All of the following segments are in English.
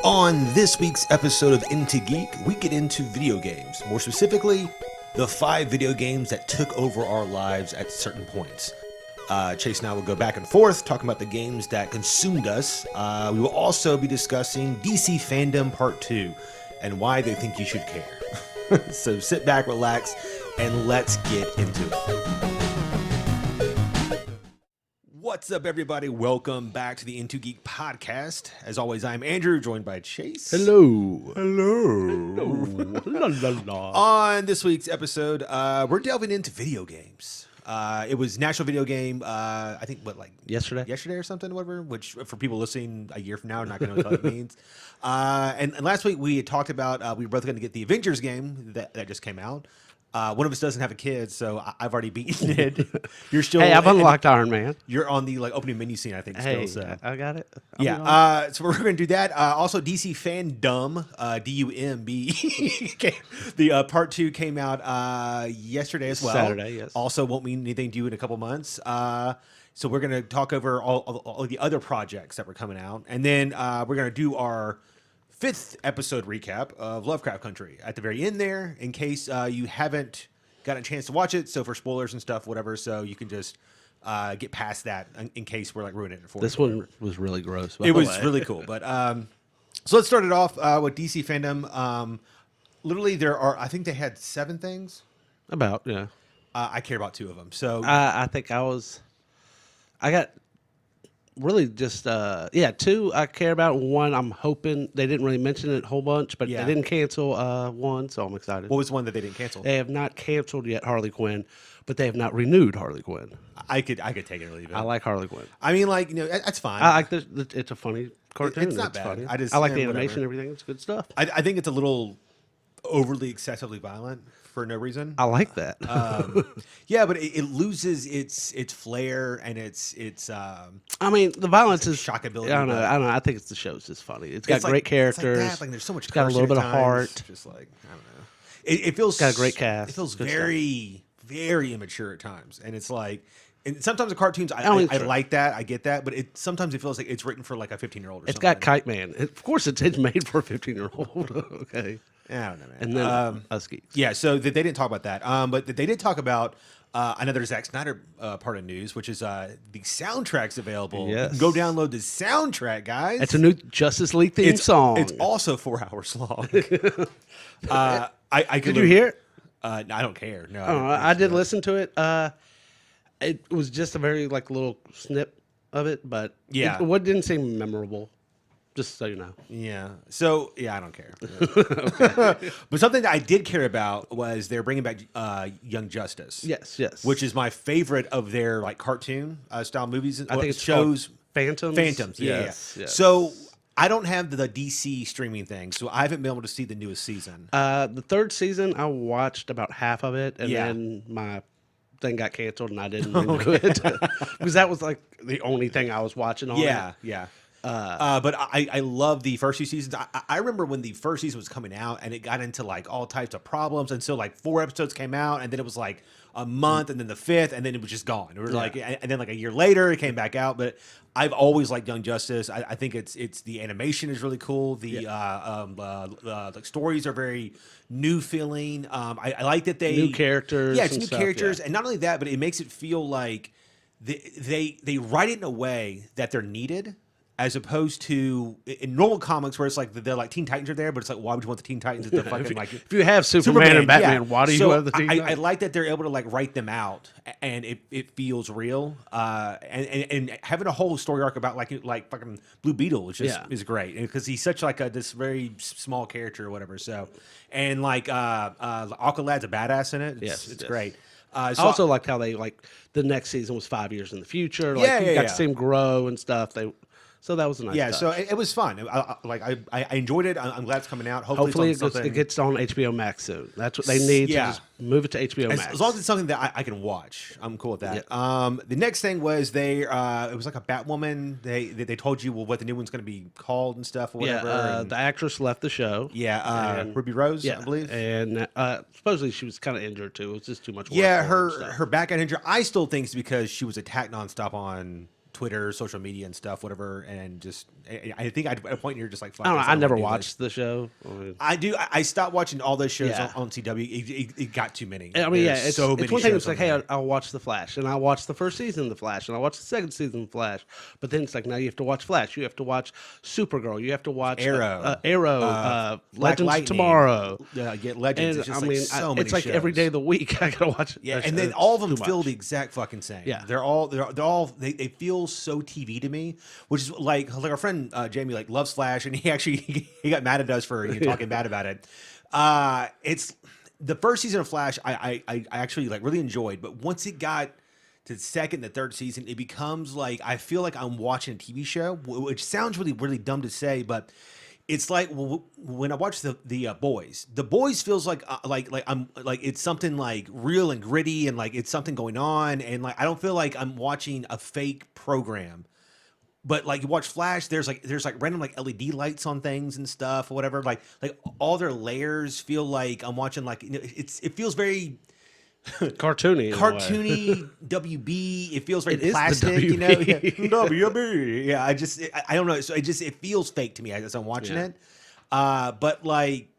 On this week's episode of Into Geek, we get into video games. More specifically, the 5 video games that took over our lives at certain points. Chase and I will go back and forth talking about the games that consumed us. We will also be discussing DC Fandome Part 2 and why they think you should care. So sit back, relax, and let's get into it. What's up, everybody? Welcome back to the Into Geek podcast. As always, I'm Andrew, joined by Chase. Hello. On this week's episode, we're delving into video games. It was National Video Game, I think, yesterday or something, whatever, which for people listening a year from now are not going to know what that means. And last week we had talked about, we were both going to get the Avengers game that just came out. One of us doesn't have a kid, so I've already beaten it. You're still. Hey, I've unlocked Iron Man. You're on the opening menu scene, I think. Hey, still, so. I got it. So we're going to do that. Also, DC Fandome, D-U-M-B. The part 2 came out yesterday as well. Saturday, yes. Also, won't mean anything to you in a couple months. So we're going to talk over all the other projects that were coming out, and then we're going to do our 5th episode recap of Lovecraft Country at the very end there, in case you haven't got a chance to watch it. So for spoilers and stuff, whatever, so you can just get past that in case we're ruining it for you. This one was really gross. It was really cool. But so let's start it off with DC Fandome. Literally, there are, I think they had 7 things. About, yeah. I care about 2 of them. So I think I got really just 2 I care about. 1 I'm hoping they didn't really mention it a whole bunch, but they didn't cancel 1, so I'm excited. What was one that they didn't cancel? They have not canceled yet Harley Quinn, but they have not renewed Harley Quinn. I could take it or leave it. I like Harley Quinn. I mean, that's fine. I like it's a funny cartoon. It's not bad. Funny. I like the animation and everything. It's good stuff. I think it's a little overly excessively violent for no reason. I like that. Yeah, but it loses its flair and its I mean, the violence is shockability. I don't know. I think it's the show's just funny. It's got great characters. It's like that. There's so much. It's got a little bit of heart. Just I don't know. It feels got a great cast. It feels very immature at times, and it's like. And sometimes the cartoons, I like that, I get that, but sometimes it feels like it's written for like a 15-year-old or something. It's got Kite Man. Of course, it's made for a 15-year-old. Okay. I don't know, man. And then Huskies. Yeah, so they didn't talk about that. But they did talk about another Zack Snyder part of news, which is the soundtrack's available. Yes. You can go download the soundtrack, guys. It's a new Justice League theme song. It's also 4 hours long. Did you hear it? I don't care. No, I did listen to it. It was just a very little snip of it, but it didn't seem memorable. Just so you know. Yeah. So I don't care. Okay. But something that I did care about was they're bringing back Young Justice. Yes. Which is my favorite of their cartoon style movies. I think it's shows. Phantoms. Yes. Yes. So I don't have the DC streaming thing, so I haven't been able to see the newest season. The 3rd season, I watched about half of it, and then my thing got canceled, and I didn't renew it because that was the only thing I was watching on it. Yeah. But I love the first 2 seasons. I remember when the first season was coming out, and it got into all types of problems, and so 4 episodes came out, and then it was a month, and then the 5th, and then it was just gone. It was and then a year later, it came back out. But I've always liked Young Justice. I think it's the animation is really cool. The stories are very new feeling. I like that they new characters. Yeah, it's new characters, and not only that, but it makes it feel like they write it in a way that they're needed. As opposed to in normal comics where it's they're Teen Titans are there, but it's why would you want the Teen Titans to fucking if you have Superman and Batman, why do you have the Teen Titans? I like that they're able to write them out and it feels real. And having a whole story arc about fucking Blue Beetle is great because he's such this very small character or whatever. So and Aqualad's a badass in it. It's great. I also liked how they the next season was 5 years in the future. You got to see him grow and stuff. So that was a nice touch. So it was fun. I enjoyed it. I'm glad it's coming out. Hopefully it gets on HBO Max soon. That's what they need to just move it to HBO Max. As long as it's something that I can watch, I'm cool with that. Yeah. The next thing was it was like a Batwoman. They told you what the new one's going to be called and stuff or whatever. Yeah, the actress left the show. Yeah, Ruby Rose, I believe. And supposedly she was kind of injured too. It was just too much work. Yeah, her back got injured. I still think it's because she was attacked nonstop on Twitter, social media, and stuff, whatever, and just I think at a point you're just like, fuck, I don't know. I never watched the show. I do. I stopped watching all those shows on CW. It got too many. I mean, it's so many. It's one thing. It's like, hey, I'll watch The Flash, and I watched the first season of The Flash, and I watched the second season of The Flash. But then it's like, now you have to watch Flash. You have to watch Supergirl. You have to watch Arrow, Legends Tomorrow. Get Legends. It's just so many. It's like shows. every day of the week I gotta watch it. Yeah, and then all of them feel the exact fucking same. Yeah, they feel so TV to me, which is like our friend Jamie loves Flash, and he got mad at us for talking bad about it. It's the first season of Flash I actually really enjoyed, but once it got to the second, the third season, it becomes like I feel like I'm watching a TV show, which sounds really dumb to say, but it's like when I watch the Boys. The Boys feels like I'm it's something real and gritty, and it's something going on, and I don't feel like I'm watching a fake program. But you watch Flash, there's random LED lights on things and stuff or whatever. Like all their layers feel like I'm watching it feels very cartoony. WB. It feels very plastic, WB. Yeah, I don't know. So it feels fake to me as I'm watching it. But like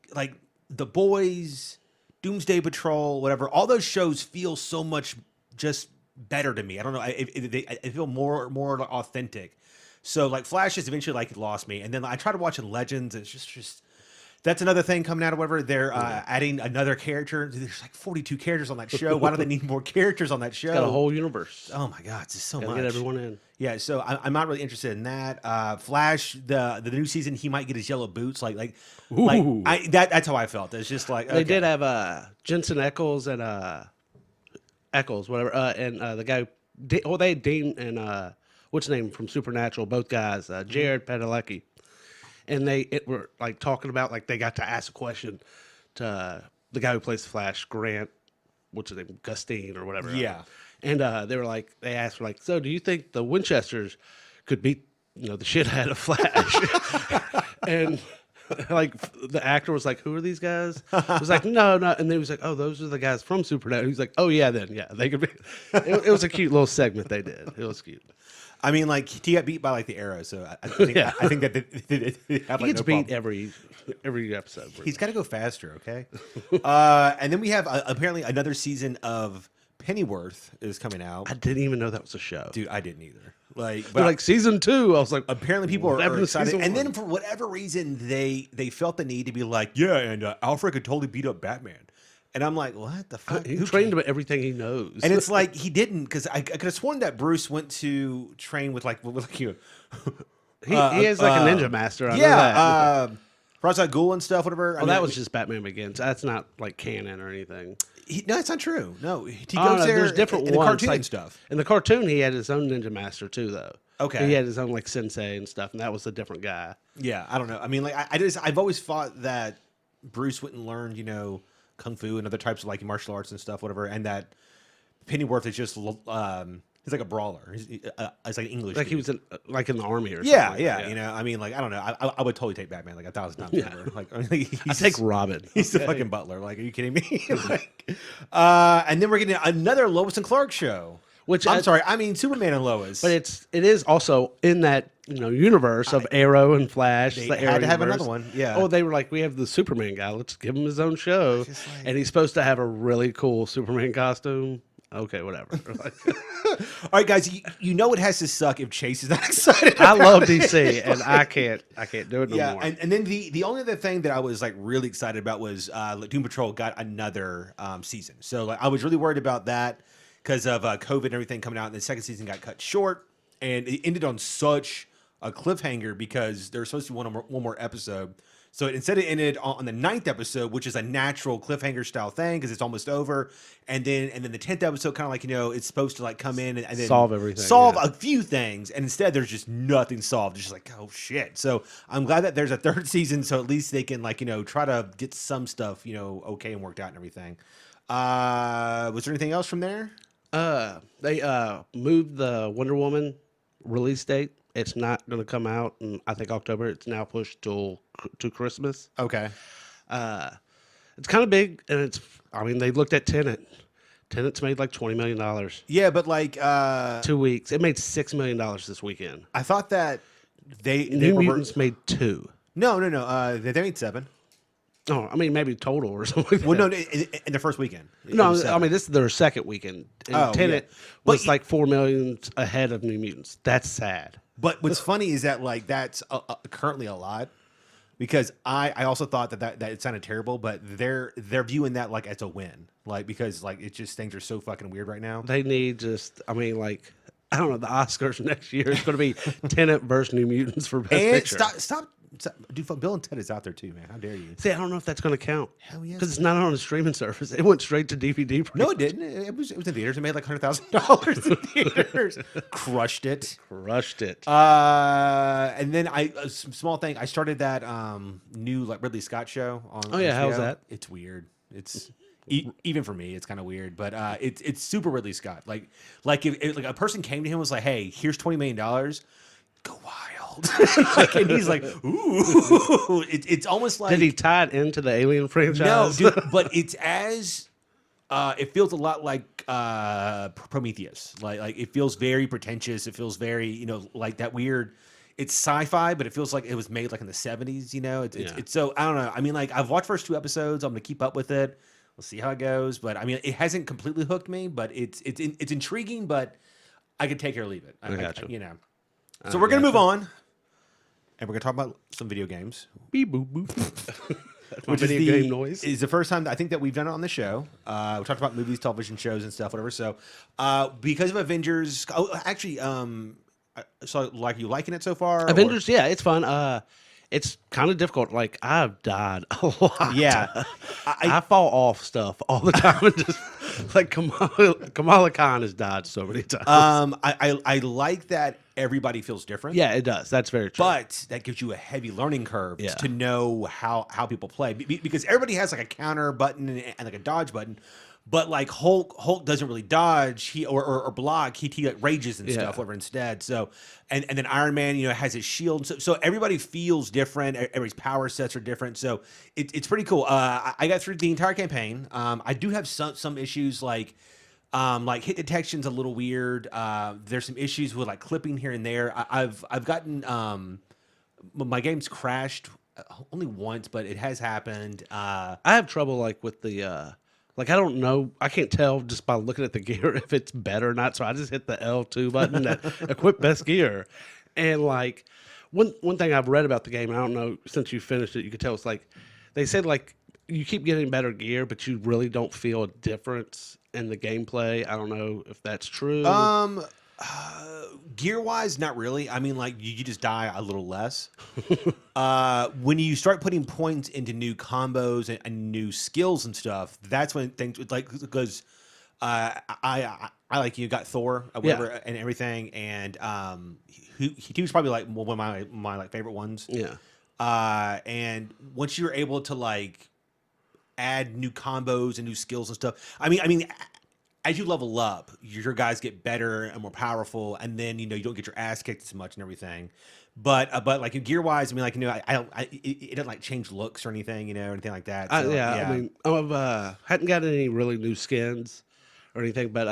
The Boys, Doomsday Patrol, whatever, all those shows feel so much just better to me. I don't know. I feel more authentic. So Flash just eventually lost me, and then I tried watching Legends. And it's just that's another thing coming out of whatever. They're adding another character. There's 42 characters on that show. Why do they need more characters on that show? It's got a whole universe. Oh my god, it's just so much. Get everyone in. Yeah, so I'm not really interested in that. Flash, the new season, he might get his yellow boots. That's how I felt. It's just they did have Jensen Ackles and Eccles, whatever, and the guy. They had Dean and what's his name from Supernatural, both guys, Jared Padalecki, and they were talking about they got to ask a question to the guy who plays the Flash, Grant, what's his name, Gustine or whatever. Yeah, and they asked so do you think the Winchesters could beat the shit out of Flash? And the actor was like, who are these guys? I was like, no. And then he was like, oh, those are the guys from Supernatural. He's like, oh, yeah, they could be. It was a cute little segment they did. It was cute. I mean, he got beat by the Arrow, so I think that they have he gets beat every episode. He's got to go faster, okay? And then we have apparently another season of Pennyworth is coming out. I didn't even know that was a show, dude. I didn't either. But season 2, I was like, apparently people are excited. And then for whatever reason, they felt the need to be and Alfred could totally beat up Batman. And I'm like, what the fuck? He trained him at everything he knows. And it's he didn't, because I could have sworn that Bruce went to train with you. He has a ninja master. I know that. Ra's al Ghul and stuff, whatever. Well, that was just Batman Begins. That's not canon or anything. No, that's not true. No, he goes there. There's different in the ones, cartoon and stuff. In the cartoon, he had his own ninja master too, though. Okay, he had his own sensei and stuff, and that was a different guy. Yeah, I don't know. I mean, I've always thought that Bruce wouldn't learn, kung fu and other types of martial arts and stuff, whatever, and that Pennyworth is just he's like a brawler. He's like English. He was in the army or something. Yeah. I mean, I don't know. I would totally take Batman 1,000 times over. I take Robin. He's the fucking butler. Are you kidding me? And then we're getting another Lois and Clark show. Which Superman and Lois. But it is also in that universe of Arrow and Flash. They had to have another one. Yeah. Oh, they were like, we have the Superman guy. Let's give him his own show. And he's supposed to have a really cool Superman costume. Okay, whatever. All right, guys. You know it has to suck if Chase is not excited. I love DC, and I can't do it no more. And then the only other thing that I was really excited about was Doom Patrol got another season. So I was really worried about that because of COVID and everything coming out, and the second season got cut short, and it ended on such a cliffhanger because there was supposed to be one more episode. So instead it ended on the 9th episode, which is a natural cliffhanger style thing because it's almost over, and then the 10th episode kind of like it's supposed to like come in and then Solve everything, solve yeah. a few things, and instead there's just nothing solved. It's just like, oh shit. So I'm glad that there's a 3rd season, so at least they can like try to get some stuff okay and worked out and everything. Was there anything else from there? They moved the Wonder Woman release date. It's not going to come out in, I think, October. It's now pushed to Christmas. Okay. It's kind of big, and they looked at Tenet. Tenet's made like $20 million. Yeah, but like 2 weeks. It made $6 million this weekend. I thought that they New Mutants made 2. No. They made 7. Oh, I mean, maybe total or something. Well, no, in the first weekend. No, I mean, this is their second weekend. And Tenet was like 4 million ahead of New Mutants. That's sad. But what's funny is that like that's currently a lot, because I also thought that it sounded terrible, but they're viewing that like as a win, like because like it just things are so fucking weird right now. They need I don't know, the Oscars next year is going to be Tenet versus New Mutants for Best Picture. Stop. Dude, Bill and Ted is out there too, man. How dare you? See, I don't know if that's going to count. Hell yes. Because it's not on a streaming service. It went straight to DVD. No, it didn't. It was in theaters. It made like $100,000 in theaters. Crushed it. And then a small thing. I started that new like Ridley Scott show on. Oh yeah, HBO. how's that? It's weird. It's even for me, it's kind of weird. But it's super Ridley Scott. Like if a person came to him and was like, "Hey, here's $20 million. Go wild." And he's like, ooh. It's almost like. Did he tie it into the Alien franchise? No, dude, but it's as. It feels a lot like Prometheus. Like it feels very pretentious. It feels very like that weird. It's sci-fi, but it feels like it was made like in the 70s. It's so I don't know. I mean, like I've watched first 2 episodes. I'm gonna keep up with it. We'll see how it goes. But I mean, it hasn't completely hooked me. But it's intriguing. But I could take it or leave it. I got you. So we're gonna move on. And we're going to talk about some video games. Beep, boop, boop. Which video game noise. Is the first time I think that we've done it on the show. We talked about movies, television shows, and stuff, whatever. So because of Avengers... Oh, actually, so like you liking it so far? Avengers, yeah, it's fun. It's kind of difficult. Like, I've died a lot. Yeah. I fall off stuff all the time. And just like Kamala Khan has died so many times. I like that everybody feels different. Yeah, it does. That's very true. But that gives you a heavy learning curve to know how people play. Because everybody has like a counter button and like a dodge button. But like Hulk doesn't really dodge or block. He like rages and stuff over instead. So and then Iron Man has his shield. So everybody feels different. Everybody's power sets are different. So it's pretty cool. I got through the entire campaign. I do have some issues like hit detection's a little weird. There's some issues with like clipping here and there. I've gotten my game's crashed only once, but it has happened. I have trouble like with the. Like, I don't know. I can't tell just by looking at the gear if it's better or not. So I just hit the L2 button that equip best gear. And, like, one thing I've read about the game, and I don't know, since you finished it, you could tell it's like, they said, like, you keep getting better gear, but you really don't feel a difference in the gameplay. I don't know if that's true. Gear wise, not really. I mean, like you just die a little less. When you start putting points into new combos and new skills and stuff, that's when things like because I like got Thor whatever, and everything, and he was probably like one of my like favorite ones. Yeah. And once you're able to like add new combos and new skills and stuff, I mean. As you level up, your guys get better and more powerful, and then you don't get your ass kicked as much and everything. But like gear wise, I mean, like it doesn't like change looks or anything, or anything like that. So, I mean, I hadn't got any really new skins or anything, but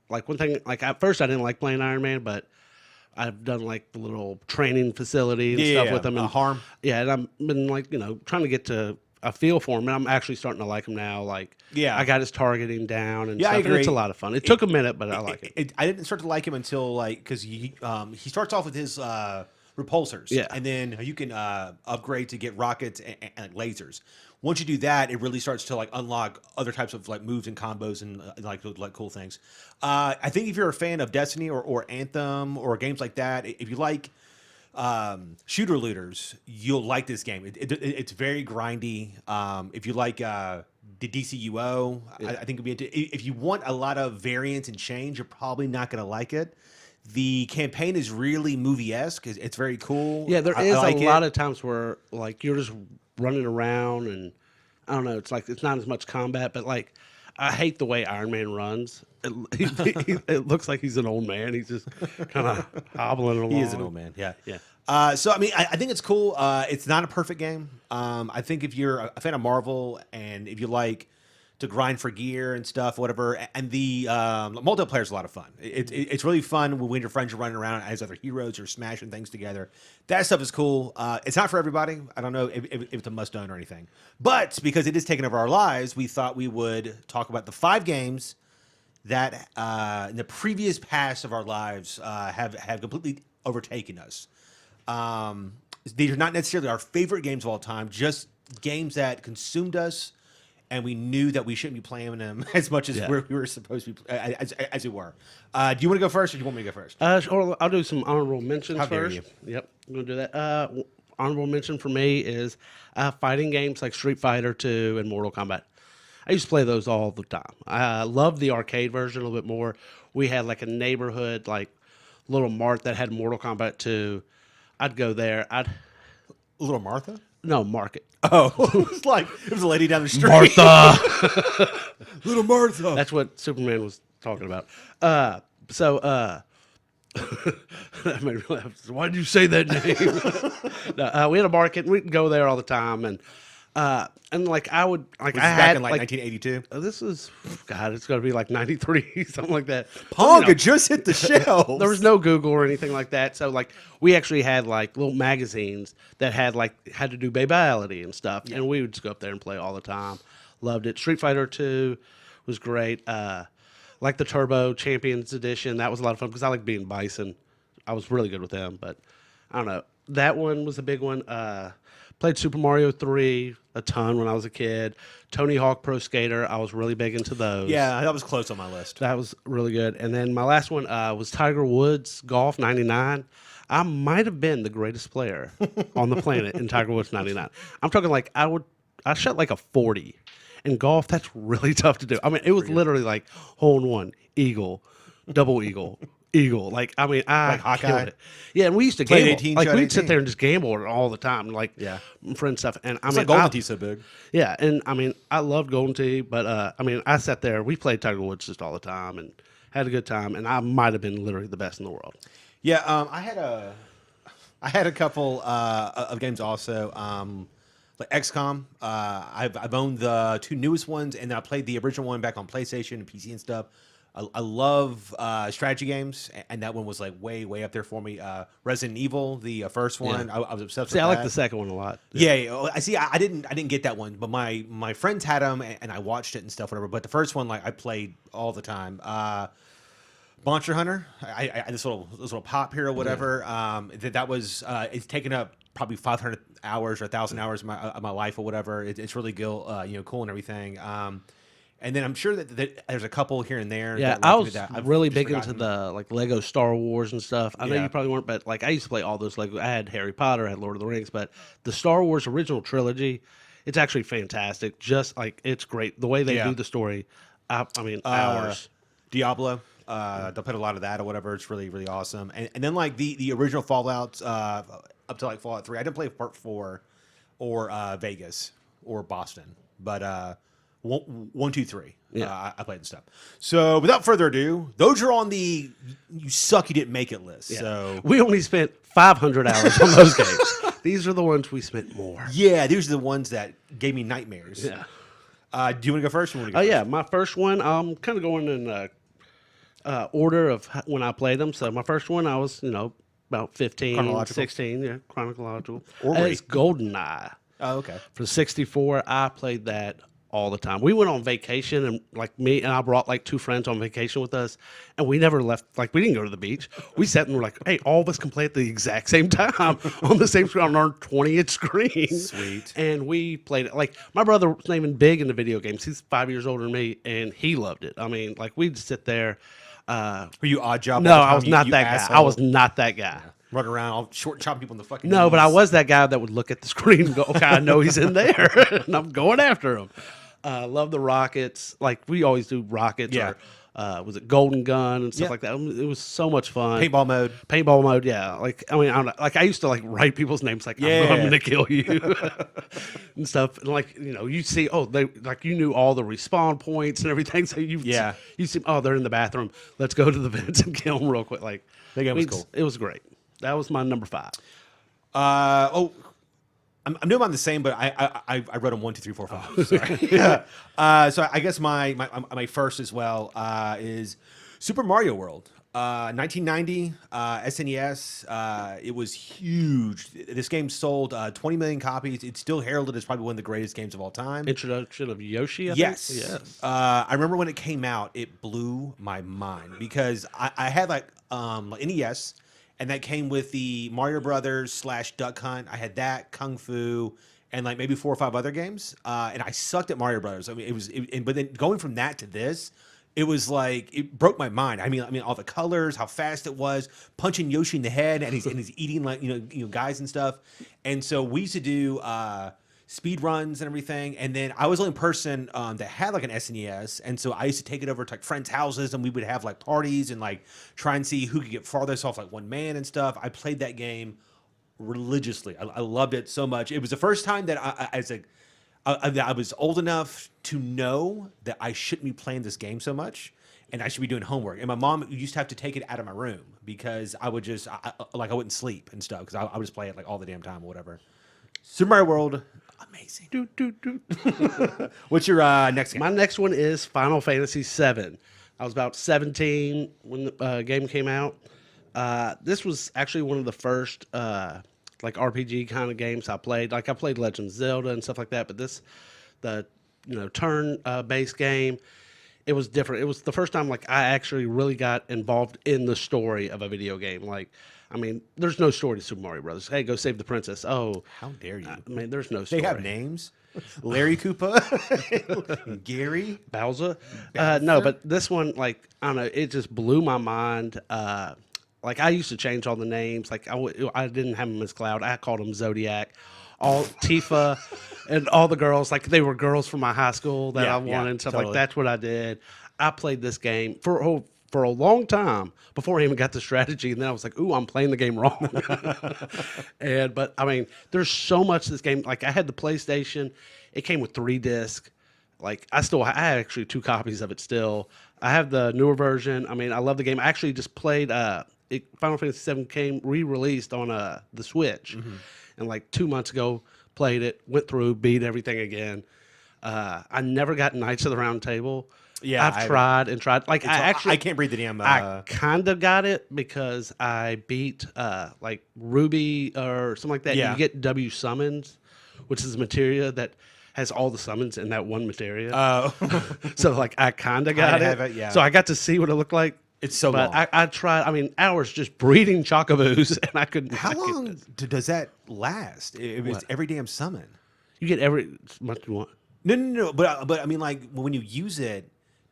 like one thing, like at first I didn't like playing Iron Man, but I've done like the little training facility and stuff with them, and Harm. Yeah, and I've been like trying to get to a feel for him, and I'm actually starting to like him now. Like, I got his targeting down, and stuff, I agree. And it's a lot of fun. It took a minute, but I like it. I didn't start to like him until like because he starts off with his repulsors, and then you can upgrade to get rockets and lasers. Once you do that, it really starts to like unlock other types of like moves and combos and like cool things. I think if you're a fan of Destiny or Anthem or games like that, if you like shooter looters, you'll like this game. It's very grindy. If you like the DCUO, I think it'd be if you want a lot of variance and change, you're probably not going to like it. The campaign is really movie-esque. It's very cool. Yeah, there is like a lot of times where like you're just running around and I don't know. It's like it's not as much combat, but like I hate the way Iron Man runs. It looks like he's an old man. He's just kind of hobbling along. He is an old man. Yeah, yeah. So I mean, I think it's cool. It's not a perfect game. I think if you're a fan of Marvel and if you like to grind for gear and stuff, whatever, and the multiplayer is a lot of fun. It's really fun when your friends are running around as other heroes or smashing things together. That stuff is cool. It's not for everybody. I don't know if it's a must-own or anything, but because it is taking over our lives, we thought we would talk about the 5 games that in the previous past of our lives have completely overtaken us. These are not necessarily our favorite games of all time, just games that consumed us, and we knew that we shouldn't be playing them as much as we were supposed to be, as it were. Do you want to go first, or do you want me to go first? I'll do some honorable mentions How dare first. you. Yep, I'm going to do that. Honorable mention for me is fighting games like Street Fighter 2 and Mortal Kombat. I used to play those all the time. I loved the arcade version a little bit more. We had like a neighborhood, like little mart that had Mortal Kombat 2. I'd go there. Little Martha? No, Market. Oh, it was a lady down the street. Martha. Little Martha. That's what Superman was talking about. That made me laugh. Why did you say that name? No, we had a market. We'd go there all the time, and like I would like Was I this had back in like 1982. this is God. It's got to be like 93, something like that. Pong So, had just hit the shelves. there was no Google or anything like that. So like we actually had like little magazines that had to do babality and stuff, and we would just go up there and play all the time. Loved it. Street Fighter 2 was great. Like the Turbo Champions Edition, that was a lot of fun because I like being Bison. I was really good with them, but I don't know. That one was a big one. Played Super Mario 3 a ton when I was a kid. Tony Hawk Pro Skater, I was really big into those. Yeah, that was close on my list. That was really good. And then my last one was Tiger Woods Golf 99. I might have been the greatest player on the planet in Tiger Woods 99. I'm talking like I shot like a 40. In golf, that's really tough to do. I mean, it was literally like hole in one, eagle, double eagle, eagle. Like, I mean, I Like Hawkeye? killed it. Yeah, and we used to Played gamble. 18, Like, shot we'd sit 18. there and just gamble all the time. Like, Yeah. friend stuff. And I It's mean, like Golden Tee's so big. yeah, and I mean, I loved Golden Tee, but I mean, I sat there. We played Tiger Woods just all the time and had a good time. And I might have been literally the best in the world. Yeah, I had a couple of games also. Like XCOM. I've owned the 2 newest ones, and then I played the original one back on PlayStation and PC and stuff. I love strategy games, and that one was like way up there for me. Resident Evil, the first one, I was obsessed with that. See, I like the second one a lot. Yeah, I see. I didn't get that one, but my friends had them, and I watched it and stuff, whatever. But the first one, like I played all the time. Monster Hunter, I this little pop here or whatever. That was it's taken up probably 500 hours or 1,000 hours of my life or whatever. It's really cool and everything. And then I'm sure that there's a couple here and there. Yeah, that I like was that I've really just big forgotten. into the like Lego Star Wars and stuff. I know Yeah. you probably weren't, but like I used to play all those Lego. I had Harry Potter, I had Lord of the Rings, but the Star Wars original trilogy, it's actually fantastic. Just like it's great the way they do the story. I mean, hours. Diablo. They'll put a lot of that or whatever. It's really awesome. And then like the original Fallout up to like Fallout 3. I didn't play Part 4 or Vegas or Boston, but 1, 2, 3. Yeah. I played and stuff. So without further ado, those are on the you suck you didn't make it list. Yeah. So We only spent 500 hours on those games. These are the ones we spent more. yeah, these are the ones that gave me nightmares. Yeah. Do you want to go first? Or you want to Oh go yeah, my first one. I'm kind of going in order of when I played them. So my first one, I was about 15, Chronological? 16. Yeah, chronological. Ornery. It's GoldenEye. Oh, okay. For 64, I played that all the time. We went on vacation, and like me and I brought like 2 friends on vacation with us, and we never left. Like we didn't go to the beach. We sat and we're like, hey, all of us can play at the exact same time on the same screen on our 20-inch screen. Sweet. And we played it. Like my brother was not even big into video games. He's 5 years older than me, and he loved it. I mean, like we'd sit there. Were you odd job? No, all the time? I was not You that guy. asshole? I was not that guy. running around, all short chopping people in the fucking. No, but I knees. was that guy that would look at the screen and go, "Okay, I know he's in there, and I'm going after him." Love the rockets. Like we always do rockets. Yeah. Or, was it Golden Gun and stuff Yeah. like that? It was so much fun. Paintball mode. Paintball mode, yeah. Like I mean, I don't know, like I used to like write people's names, like Yeah. I'm going to kill you and stuff. And like you see, they like you knew all the respawn points and everything. So you see, they're in the bathroom. Let's go to the vents and kill them real quick. Like That game was cool. It was great. That was my number 5. I'm doing mine the same, but I read them 1, 2, 3, 4, 5. Sorry. So I guess my first as well is Super Mario World. 1990 SNES. It was huge. This game sold 20 million copies. It's still heralded as probably one of the greatest games of all time. Introduction of Yoshi. I Yes. think? Yes. I remember when it came out, it blew my mind because I had like NES. And that came with the Mario Brothers / Duck Hunt. I had that, Kung Fu, and like maybe 4 or 5 other games. And I sucked at Mario Brothers. I mean, but then going from that to this, it was like it broke my mind. I mean, all the colors, how fast it was, punching Yoshi in the head, and he's eating like guys and stuff. And so we used to do speed runs and everything. And then I was the only person that had like an SNES, and so I used to take it over to like friends' houses, and we would have like parties and like try and see who could get farthest off like one man and stuff. I played that game religiously. I loved it so much. It was the first time that I was old enough to know that I shouldn't be playing this game so much, and I should be doing homework. And my mom used to have to take it out of my room because I would just I wouldn't sleep and stuff because I would just play it like all the damn time or whatever. Super Mario World, amazing. What's your next game? My next one is Final Fantasy VII. I was about 17 when the game came out. This was actually one of the first like RPG kind of games I played. Like I played Legend of Zelda and stuff like that, but the turn based game, it was different. It was the first time like I actually really got involved in the story of a video game. Like, I mean, there's no story to Super Mario Brothers. Hey, go save the princess. Oh, how dare you? I mean, there's no story. They have names. Larry Koopa, Gary, Bowser. No, but this one, like, I don't know, it just blew my mind. Like, I used to change all the names. Like, I didn't have them as Cloud. I called them Zodiac. All Tifa and all the girls, like, they were girls from my high school that I wanted and stuff. Totally. Like, that's what I did. I played this game for a long time before I even got the strategy, and then I was like, "Ooh, I'm playing the game wrong." But I mean, there's so much to this game. Like I had the PlayStation; it came with 3 discs. Like I had actually 2 copies of it still. I have the newer version. I mean, I love the game. I actually just played. Final Fantasy VII came re-released on the Switch, and like 2 months ago, played it, went through, beat everything again. I never got Knights of the Round Table. Yeah, I've tried and tried. Like I can't read the damn. I kind of got it because I beat like Ruby or something like that. Yeah. You get W summons, which is materia that has all the summons in that one materia. Oh, So like I kind of got have it. it, yeah. So I got to see what it looked like. it's so But long. I tried. I mean, hours just breeding chocobos, and I couldn't. How long does that last? It was What? every damn summon. You get every much you want. No. But I mean, like when you use it,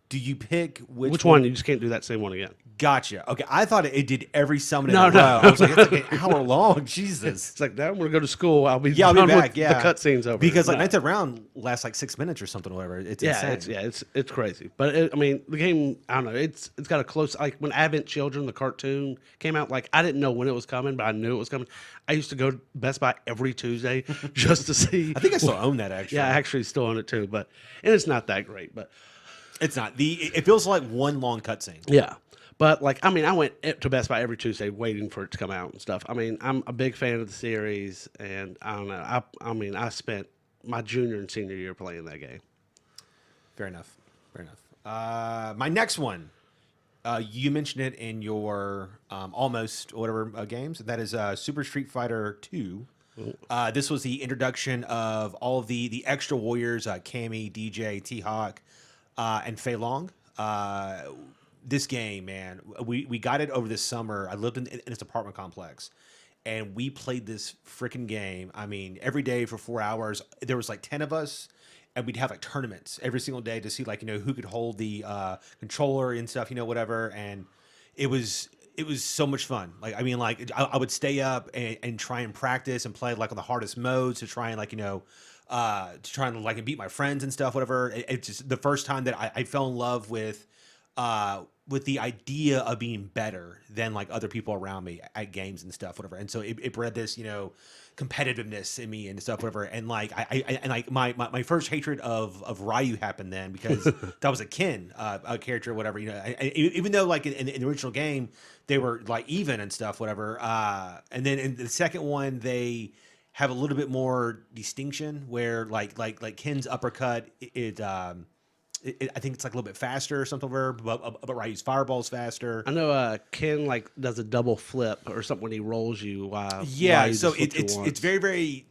do you pick Which one? You just can't do that same one again. Gotcha. Okay, I thought it did every summon No, in a row. no. I was like, it's like an hour long. Jesus. It's like now I'm gonna go to school. I'll be Yeah, I'll be done with back. Yeah, the cutscenes over because like No. Knights of Round lasts like 6 minutes or something, or whatever. It's Yeah, insane. it's crazy. But I mean, the game, I don't know. It's got a close like when Advent Children, the cartoon came out. Like I didn't know when it was coming, but I knew it was coming. I used to go to Best Buy every Tuesday just to see. I think I still own that actually. Yeah, I actually still own it too, and it's not that great. But It's not. It feels like one long cutscene. yeah, but like I mean, I went to Best Buy every Tuesday waiting for it to come out and stuff. I mean, I'm a big fan of the series, and I don't know. I mean, I spent my junior and senior year playing that game. Fair enough. My next one, you mentioned it in your almost whatever games. That is Super Street Fighter 2. This was the introduction of all of the extra warriors, Cammy, DJ, T-Hawk, and Fei Long. This game, man, we got it over this summer. I lived in this apartment complex, and we played this freaking game. I mean, every day for 4 hours. There was like 10 of us, and we'd have like tournaments every single day to see like who could hold the controller and stuff, whatever. And it was it was so much fun. Like, I mean, like I would stay up and try and practice and play like on the hardest modes to try and like, to try and like beat my friends and stuff, whatever. It's just the first time that I fell in love with the idea of being better than like other people around me at games and stuff, whatever. And so it bred this, competitiveness in me and stuff, whatever. And like and like my first hatred of Ryu happened then because that was a Ken a character, whatever. Even though like in the original game they were like even and stuff, whatever. And then in the second one they have a little bit more distinction where like Ken's uppercut I think it's like a little bit faster or something, but Ryu's fireball's faster. I know Ken like does a double flip or something when he rolls you. Yeah, so it's very, very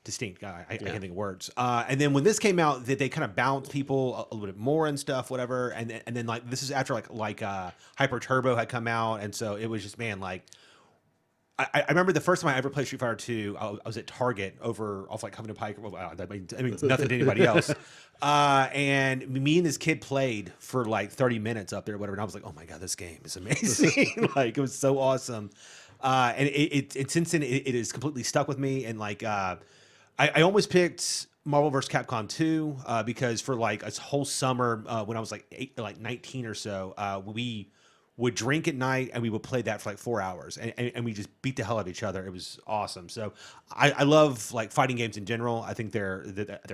distinct. I can't think of words. And then when this came out, they kind of balanced people a little bit more and stuff, whatever. And then like this is after like Hyper Turbo had come out, and so it was just like. I remember the first time I ever played Street Fighter 2, I was at Target off like Covington Pike. Well, that means nothing to anybody else. And me and this kid played for like 30 minutes up there, whatever. And I was like, oh my God, this game is amazing. Like, it was so awesome. And it since then, it is completely stuck with me. And like, I almost picked Marvel vs. Capcom 2 because for like a whole summer when I was like 19 or so, we would drink at night and we would play that for like 4 hours and we just beat the hell out of each other. It was awesome. So I love like fighting games in general. I think they're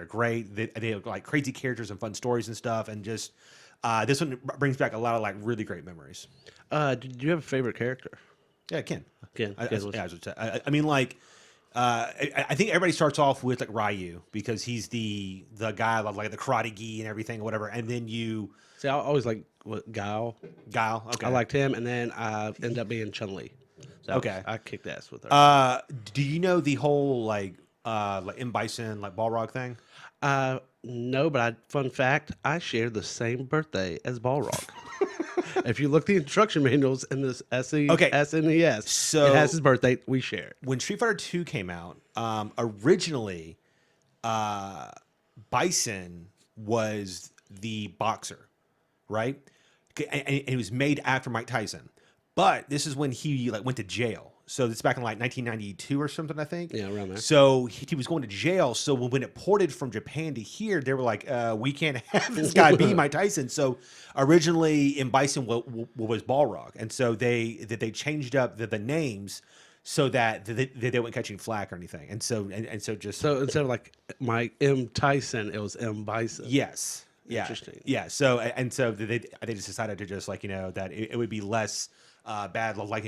great. They have like crazy characters and fun stories and stuff. And just this one brings back a lot of like really great memories. Do you have a favorite character? Yeah, Ken. I mean, like, I think everybody starts off with like Ryu because he's the guy like the karate gi and everything or whatever. And then you see, I always like Guile. Okay. I liked him, and then I ended up being Chun-Li. So okay. I kicked ass with her. Do you know the whole like M. Bison like Balrog thing? No, but fun fact, I share the same birthday as Balrog. If you look the instruction manuals in this SNES, so it has his birthday. We share it. When Street Fighter 2 came out, originally, Bison was the boxer, right? And it was made after Mike Tyson. But this is when he like went to jail. So it's back in like 1992 or something, I think. Yeah, around there. So he was going to jail. So when it ported from Japan to here, they were like, we can't have this guy be Mike Tyson. So originally in Bison was Balrog. And so they changed up the names so that they weren't catching flack or anything. And so just... So instead of like Mike M. Tyson, it was M. Bison. Yes. Yeah. Interesting. Yeah. So they just decided to just like, that it would be less bad, like,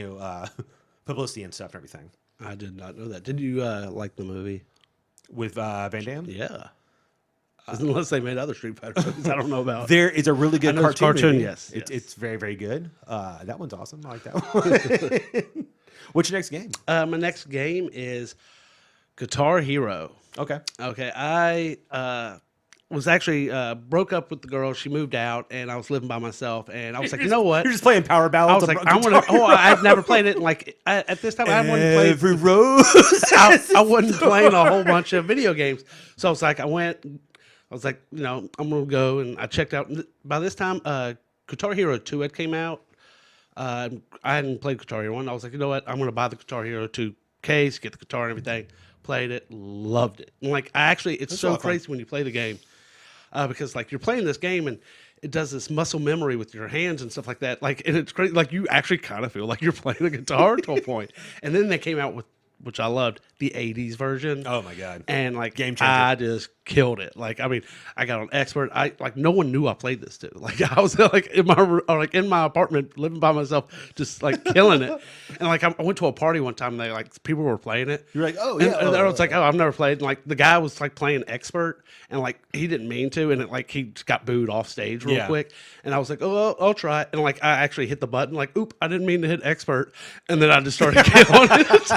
publicity and stuff and everything. I did not know that. Did you like the movie? With Van Damme? Yeah. Unless they made other Street Fighter movies I don't know about. There is a really good cartoon. Yes. It's very, very good. That one's awesome. I like that one. What's your next game? My next game is Guitar Hero. Okay. I was actually broke up with the girl. She moved out, and I was living by myself. And I was like, you know what? You're just playing power ballads. I was like, I want to. Oh, I've never played it. And like at this time, I wouldn't play. Every rose. I wasn't playing a whole bunch of video games. So I was like, I was like, I'm gonna go, and I checked out. By this time, Guitar Hero 2 had came out. I hadn't played Guitar Hero 1. I was like, you know what? I'm gonna buy the Guitar Hero 2 case, get the guitar and everything. Played it, loved it. And like, it's so crazy when you play the game. Because like you're playing this game and it does this muscle memory with your hands and stuff like that. Like, and it's great. Like you actually kind of feel like you're playing the guitar to a point. And then they came out with, which I loved, the 80s version. Oh my God. And like, game changer. I just killed it. Like, I mean, I got on expert. No one knew I played this too. Like I was like in my apartment living by myself, just like killing it. And like, I went to a party one time and people were playing it. You're like, oh yeah. And I was like, oh, I've never played. And like the guy was like playing expert and like, he didn't mean to. And he just got booed off stage real quick. And I was like, oh, I'll try it. And like, I actually hit the button like, oop, I didn't mean to hit expert. And then I just started killing it.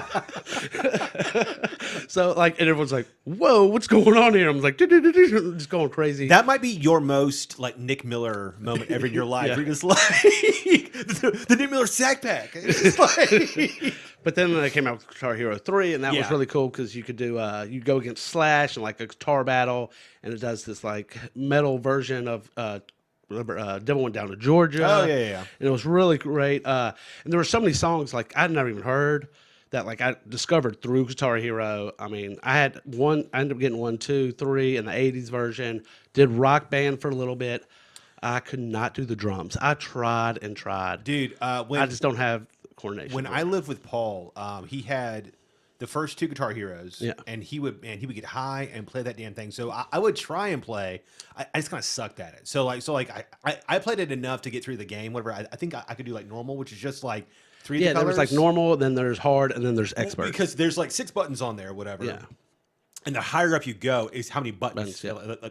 So like, and everyone's like, whoa, what's going on here? I'm like, just going crazy. That might be your most like Nick Miller moment ever in your life. Yeah. You're just like the Nick Miller sack pack. It's like... But then they came out with Guitar Hero 3, and that was really cool because you could do you go against Slash and like a guitar battle, and it does this like metal version of Devil Went Down to Georgia. Oh, yeah. And it was really great. And there were so many songs like I'd never even heard that like I discovered through Guitar Hero. I mean, I ended up getting 1, 2, 3 in the 80s version, did Rock Band for a little bit. I could not do the drums. I tried and tried. Dude, I just don't have coordination. when I lived with Paul, he had the first 2 Guitar Heroes, Yeah. and he would get high and play that damn thing. So I would try and play. I just kind of sucked at it. So I played it enough to get through the game. Whatever. I think I could do like normal, which is just like 3 Yeah, colors. there was like normal, then there's hard, and then there's expert. Because there's like 6 buttons on there, whatever. Yeah. And the higher up you go is how many buttons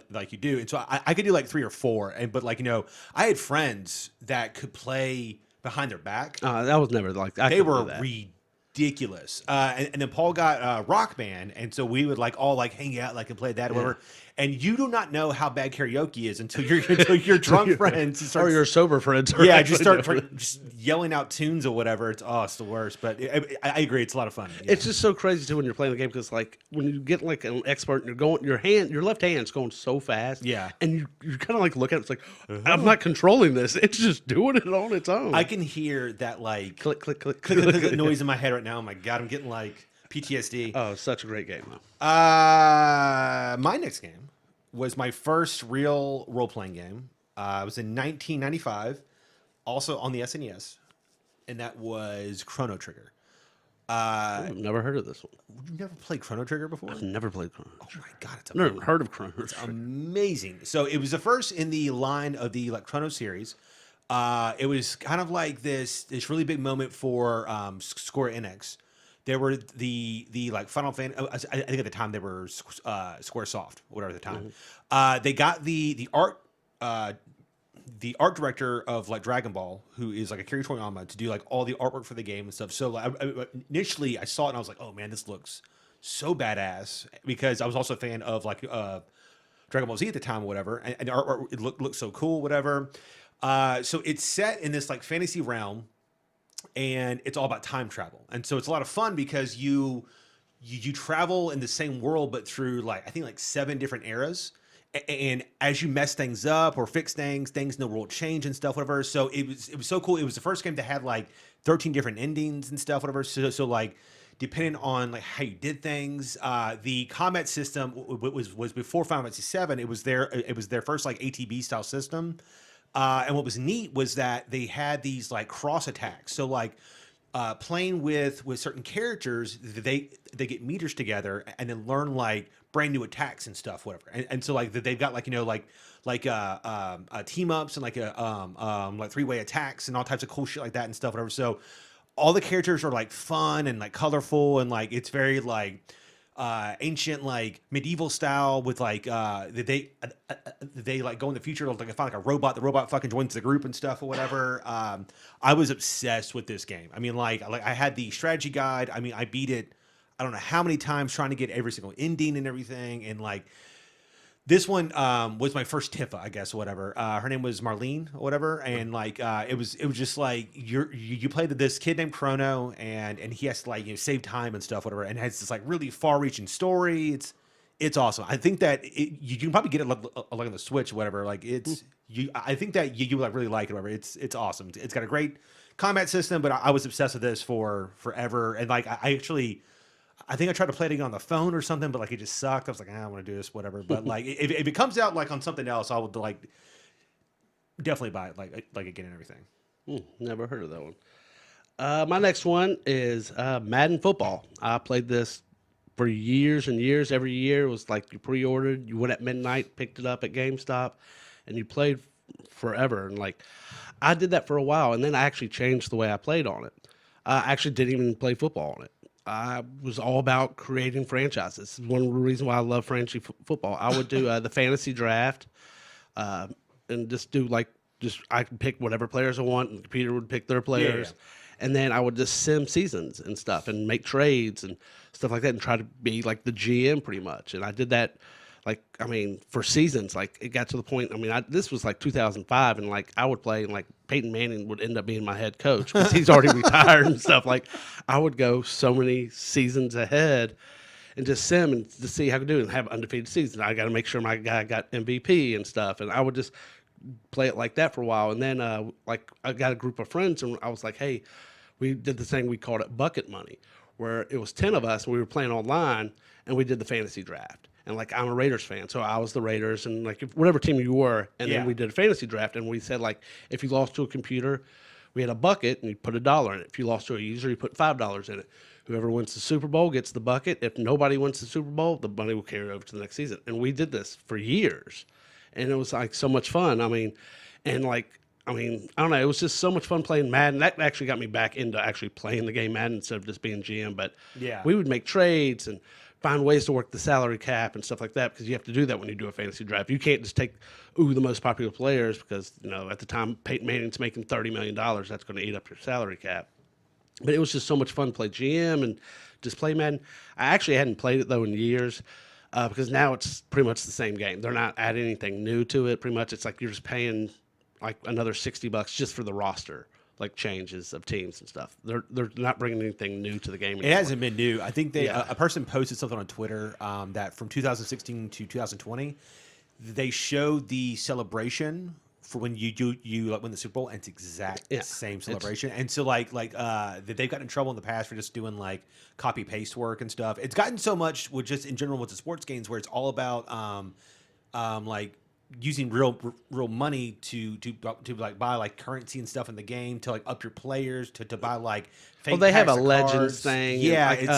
like you do. And so I could do like 3 or 4. But like, I had friends that could play behind their back. That was never like They were ridiculous. And then Paul got Rock Band, and so we would like all like hang out like and play that or whatever. And you do not know how bad karaoke is until your drunk friends or your sober friends. Yeah, just start just yelling out tunes or whatever. It's the worst. But I agree, it's a lot of fun. Yeah. It's just so crazy too when you're playing the game because like when you get like an expert and you're going, your left hand's going so fast. Yeah, and you kind of like look at it, it's like I'm not controlling this. It's just doing it on its own. I can hear that like click click click click noise in my head right now. Oh my god, I'm getting like PTSD. Oh, such a great game though. My next game was my first real role-playing game. It was in 1995, also on the SNES, and that was Chrono Trigger. I've never heard of this one. You never played Chrono Trigger before? I've never played Chrono Oh Trigger. my god, it's Never amazing. heard of Chrono Trigger. It's amazing. So it was the first in the line of the like Chrono series. It was kind of like this really big moment for Square Enix. There were the like Final Fantasy. I think at the time they were SquareSoft, whatever at the time. They got the art director of like Dragon Ball, who is like Akira Toriyama, to do like all the artwork for the game and stuff. So like, initially I saw it and I was like, oh man, this looks so badass, because I was also a fan of like Dragon Ball Z at the time or whatever, and the art it looked so cool, whatever. So it's set in this like fantasy realm, and it's all about time travel. And so it's a lot of fun because you travel in the same world, but through like, I think like 7 different eras. And as you mess things up or fix things in the world change and stuff, whatever. So it was so cool. It was the first game that had like 13 different endings and stuff, whatever. So like, depending on like how you did things, the combat system was before Final Fantasy VII. It was their first like ATB style system. And what was neat was that they had these like cross attacks. So like playing with certain characters, they get meters together and then learn like brand new attacks and stuff, whatever. And so like they've got like team ups and like 3-way attacks and all types of cool shit like that and stuff, whatever. So all the characters are like fun and like colorful, and like it's very like ancient like medieval style with like they like go in the future, like I find like a robot, the robot fucking joins the group and stuff or whatever. I was obsessed with this game. I mean like I had the strategy guide. I mean I beat it I don't know how many times trying to get every single ending and everything, and like this one was my first Tifa, I guess, or whatever. Her name was Marlene or whatever, and like it was just like you play this kid named Chrono, and he has to like save time and stuff, whatever, and it has this like really far-reaching story. It's awesome. I think that you can probably get it like on the Switch, or whatever. Like I think that you like really like it, whatever. It's awesome. It's got a great combat system, but I was obsessed with this for forever, and like I think I tried to play it on the phone or something, but like it just sucked. I was like, I don't want to do this, whatever. But like, if it comes out like on something else, I would like definitely buy it, like again and everything. Never heard of that one. My next one is Madden Football. I played this for years and years. Every year it was like you pre-ordered, you went at midnight, picked it up at GameStop, and you played forever. And like, I did that for a while, and then I actually changed the way I played on it. I actually didn't even play football on it. I was all about creating franchises. This is one of the reasons why I love fantasy football. I would do the fantasy draft and just do I could pick whatever players I want, and the computer would pick their players. Yeah. And then I would just sim seasons and stuff and make trades and stuff like that and try to be like the GM pretty much. And I did that for seasons. Like it got to the point, this was like 2005, and like I would play, and like Peyton Manning would end up being my head coach because he's already retired and stuff. Like I would go so many seasons ahead and just sim and to see how I could do it and have undefeated seasons. I got to make sure my guy got MVP and stuff. And I would just play it like that for a while. And then like I got a group of friends, and I was like, hey, we did the thing, we called it bucket money, where it was 10 of us and we were playing online, and we did the fantasy draft. And like, I'm a Raiders fan, so I was the Raiders, and like whatever team you were, and then we did a fantasy draft, and we said, like, if you lost to a computer, we had a bucket and you put $1 in it. If you lost to a user, you put $5 in it. Whoever wins the Super Bowl gets the bucket. If nobody wins the Super Bowl, the money will carry over to the next season. And we did this for years, and it was like so much fun. I mean, I don't know. It was just so much fun playing Madden. That actually got me back into actually playing the game Madden instead of just being GM. But we would make trades and find ways to work the salary cap and stuff like that, because you have to do that when you do a fantasy draft. You can't just take the most popular players, because at the time Peyton Manning's making $30 million. That's going to eat up your salary cap. But it was just so much fun to play GM and just play Madden. I actually hadn't played it, though, in years, because now it's pretty much the same game. They're not adding anything new to it. Pretty much it's like you're just paying like another $60 just for the roster, like changes of teams and stuff. They're not bringing anything new to the game anymore. It hasn't been new. I think a person posted something on Twitter that from 2016 to 2020, they showed the celebration for when you win the Super Bowl, and it's same celebration. And so like they've gotten in trouble in the past for just doing like copy paste work and stuff. It's gotten so much with just in general with the sports games, where it's all about like using real money to like buy like currency and stuff in the game, to like up your players, to buy like fake well, they have a packs of Legends cards. thing. Yeah, like,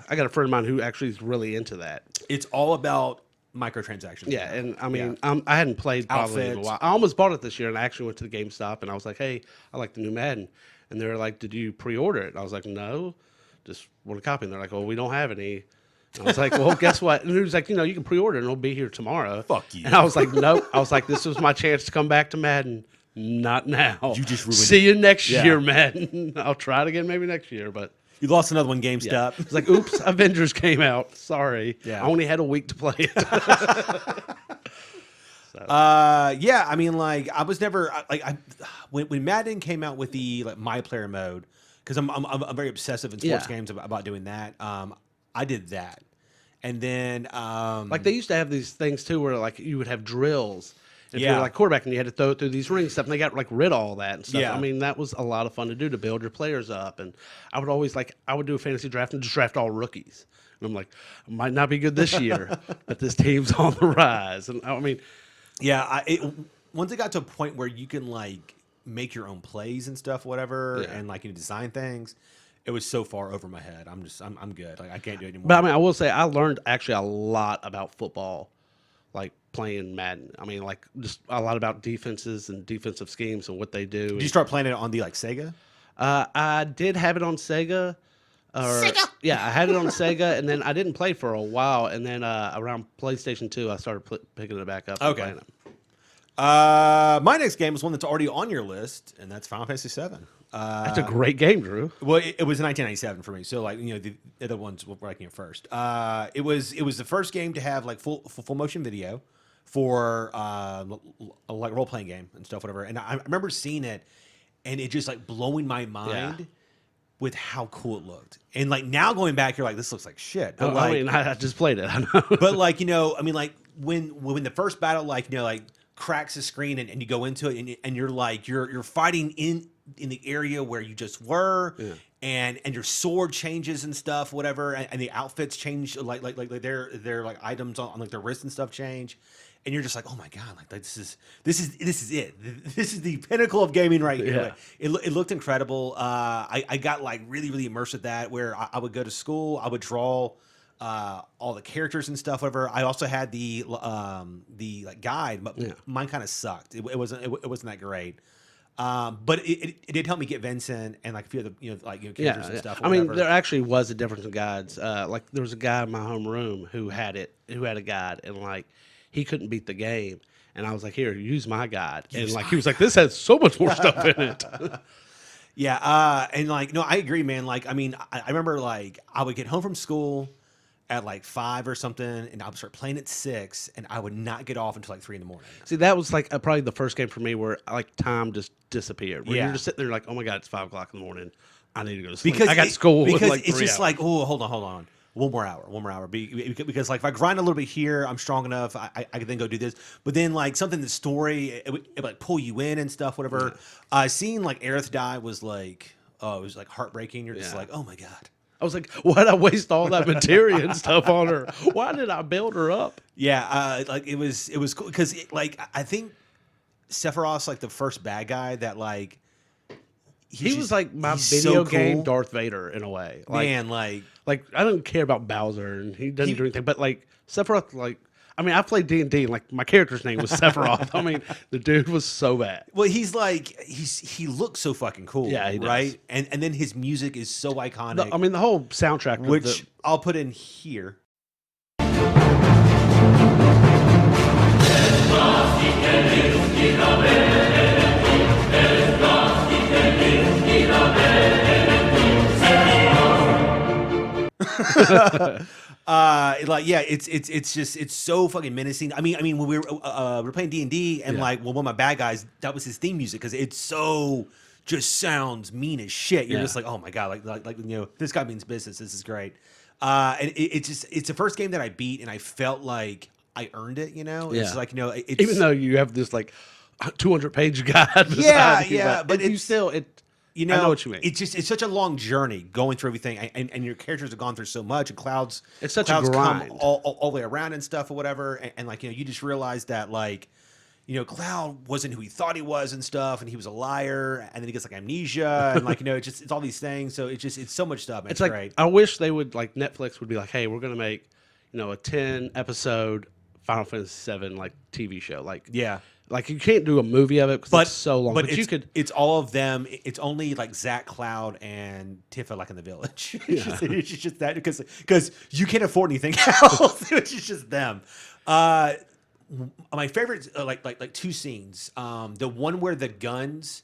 I got a friend of mine who actually is really into that. It's all about microtransactions. Yeah, and I mean, I hadn't played probably in a while. I almost bought it this year, and I actually went to the GameStop, and I was like, hey, I like the new Madden. And they were like, did you pre-order it? And I was like, no, just want a copy. And they're like, well, we don't have any. And I was like, well, guess what? And he was like, you can pre-order it, and it'll be here tomorrow. Fuck you. And I was like, nope. I was like, this was my chance to come back to Madden. Not now. You just ruined it. See you next year, Madden. I'll try it again maybe next year, but... You lost another one, GameStop. It's like, oops, Avengers came out. Sorry. Yeah. I only had a week to play it. I mean, like, I was never when Madden came out with the like my player mode, because I'm very obsessive in sports games about doing that. I did that, and then like they used to have these things too, where like you would have drills. If you were like quarterback and you had to throw it through these rings and stuff, and they got like rid of all that and stuff. Yeah. I mean, that was a lot of fun to do, to build your players up. And I would always I would do a fantasy draft and just draft all rookies. And I'm like, I might not be good this year, but this team's on the rise. And I mean, once it got to a point where you can like make your own plays and stuff, whatever, and like you design things, it was so far over my head. I'm good. Like I can't do it anymore. But I mean, I will say I learned actually a lot about football, like playing Madden. I mean, like just a lot about defenses and defensive schemes and what they do. Did you start playing it on the like Sega? I did have it on Sega. Sega? Yeah, I had it on Sega, and then I didn't play for a while, and then around PlayStation 2, I started picking it back up. And playing it. My next game is one that's already on your list, and that's Final Fantasy VII. That's a great game, Drew. Well, it was 1997 for me, so like the other ones were ranking it first. It was the first game to have like full motion video for like role playing game and stuff, whatever. And I remember seeing it, and it just like blowing my mind with how cool it looked. And like now going back, you're like, this looks like shit. But I mean, I just played it. I know. But like I mean, like when the first battle like cracks the screen and you go into it and you're like you're fighting in the area where you just were, and your sword changes and stuff, whatever, and the outfits change, like their like items on like their wrists and stuff change, and you're just like, oh my god, like this is it. This is the pinnacle of gaming right here. Yeah. Like, it looked incredible. I got like really immersed with that, where I would go to school, I would draw all the characters and stuff, whatever. I also had the like guide, but mine kind of sucked. It wasn't that great. But it did help me get Vincent and like a few of the characters and stuff. I mean, there actually was a difference in guides. Like there was a guy in my homeroom who had a guide, and like he couldn't beat the game, and I was like, here, use my guide, and like he was like, this has so much more stuff in it. And like no, I agree, man. Like I mean, I remember like I would get home from school at like 5 or something, and I would start playing at 6, and I would not get off until like 3 in the morning. See, that was like probably the first game for me where like time just disappeared. Where you're just sitting there like, oh my god, it's 5 o'clock in the morning. I need to go to sleep. Because I got school. Because like it's just 3 hours. like, oh, hold on. One more hour. Because like if I grind a little bit here, I'm strong enough. I can then go do this. But then like something in the story, it would like pull you in and stuff, whatever. Seeing like Aerith die was like, oh, it was like heartbreaking. You're just like, oh my God. I was like, why'd I waste all that materia and stuff on her? Why did I build her up? Yeah, like it was cool because like I think Sephiroth's like the first bad guy that like he was like my video game Darth Vader in a way. Like, man, like I don't care about Bowser and he doesn't do anything, but like Sephiroth, like I mean, I played D&D, like my character's name was Sephiroth. I mean, the dude was so bad. Well, he's like he looks so fucking cool, yeah, he does. right? And then his music is so iconic. I mean, the whole soundtrack, which I'll put in here. Like yeah, it's just it's so fucking menacing. I mean when we were playing D&D and like one of my bad guys, that was his theme music because it's so just sounds mean as shit. You're just like, oh my God, like you know, this guy means business. This is great. And it's the first game that I beat and I felt like I earned it. You know, it's like, you know, even though you have this like 200-page guide. Yeah, but you still you know, I know what you mean. It's such a long journey going through everything, and your characters have gone through so much, and Cloud's a grind. Come all the way around and stuff or whatever, and like, you know, you just realize that like, you know, Cloud wasn't who he thought he was and stuff, and he was a liar, and then he gets like amnesia, and like, you know, it's all these things. So it's so much stuff. Man. It's like great. I wish they would like Netflix would be like, hey, we're gonna make, you know, a 10-episode Final Fantasy VII like TV show, like Like you can't do a movie of it because it's so long. But you could. It's all of them. It's only like Zach, Cloud, and Tifa like in the village. It's just that because you can't afford anything else. It's just them. My favorite like two scenes. The one where the guns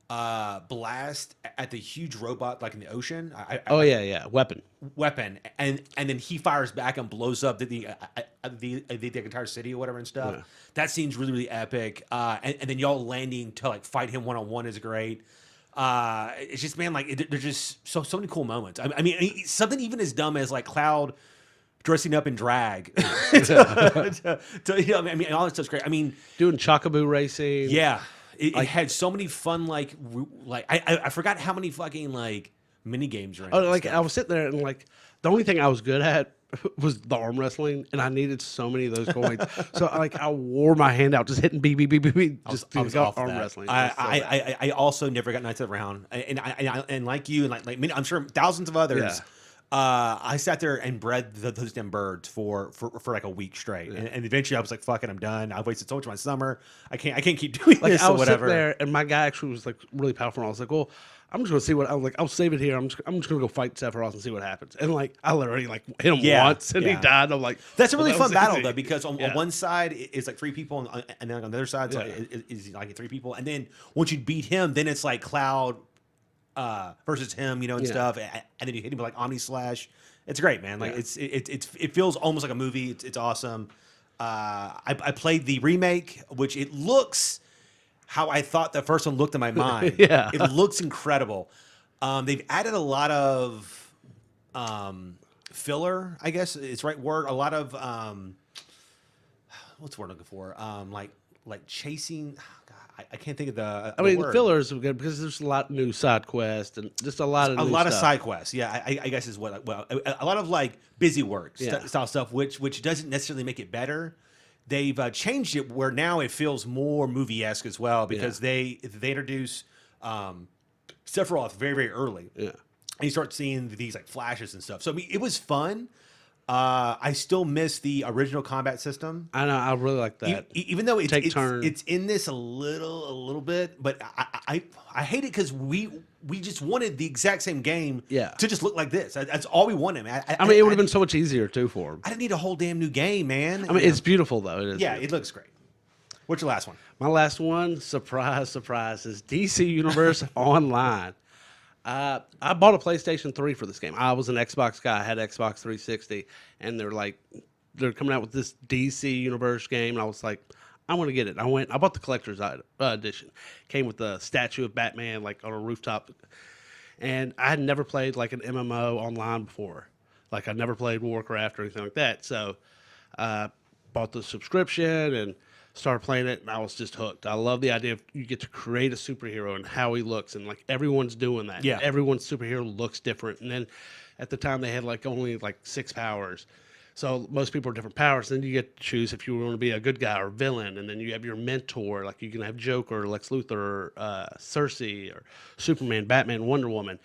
blast at the huge robot like in the ocean. Weapon, and then he fires back and blows up the entire city or whatever and stuff. That scene's really epic. And then y'all landing to like fight him one-on-one is great. It's just, man, like there's just so many cool moments. I mean, something even as dumb as like Cloud dressing up in drag. You know, I mean, all that stuff's great. I mean, doing Chocobo racing. Yeah. It had so many fun, like I forgot how many fucking like mini games are in. Oh, like I was sitting there and like the only thing I was good at was the arm wrestling, and I needed so many of those coins. So like I wore my hand out, just hitting beep beep beep beep beep, just to go arm wrestling. I also never got Knights of the Round, and like you, and like I'm sure thousands of others. Yeah. I sat there and bred those damn birds for like a week straight, and eventually I was like, "Fuck it, I'm done. I've wasted so much of my summer. I can't keep doing like, this." I was or whatever. Sitting there, and my guy actually was like really powerful. And I was like, "Well, I'm just gonna see what." I was like, "I'll save it here. I'm just gonna go fight Sephiroth and see what happens." And like, I literally like hit him once, and he died. I'm like, that's a really fun battle though, because on one side it's like 3 people, and then on the other side is like 3 people, and then once you beat him, then it's like Cloud versus him, you know, and stuff, and then you hit him with like Omni Slash. It's great, man. Like it feels almost like a movie. It's awesome. I played the remake, which it looks how I thought the first one looked in my mind. It looks incredible. They've added a lot of filler, I guess it's the right word. A lot of what's the word I'm looking for? Like chasing. I can't think of the. I mean, the fillers are good because there's a lot of new side quests and just a lot of side quests. Yeah, I guess is what. Well, a lot of like busy work style stuff, which doesn't necessarily make it better. They've changed it where now it feels more movie-esque as well because they introduce Sephiroth very, very early. Yeah, and you start seeing these like flashes and stuff. So I mean, it was fun. I still miss the original combat system. I know. I really like that. Even though it's in this a little bit, but I hate it because we just wanted the exact same game to just look like this. That's all we wanted, man. I mean, it would have been so much easier too for him. I didn't need a whole damn new game, man. I mean, it's beautiful though. It is. Yeah, it looks great. What's your last one? My last one, surprise, surprise, is DC Universe Online. I bought a PlayStation 3 for this game. I was an Xbox guy. I had Xbox 360, and they're coming out with this DC Universe game, and I was like, I want to get it. I bought the collector's edition. Came with the statue of Batman, like on a rooftop, and I had never played like an MMO online before. Like I never played Warcraft or anything like that. So bought the subscription and started playing it, and I was just hooked. I love the idea of you get to create a superhero and how he looks, and like everyone's doing that. Yeah. Everyone's superhero looks different. And then at the time they had like only like 6 powers. So most people are different powers. Then you get to choose if you want to be a good guy or villain, and then you have your mentor. Like you can have Joker, Lex Luthor, Cersei, or Superman, Batman, Wonder Woman,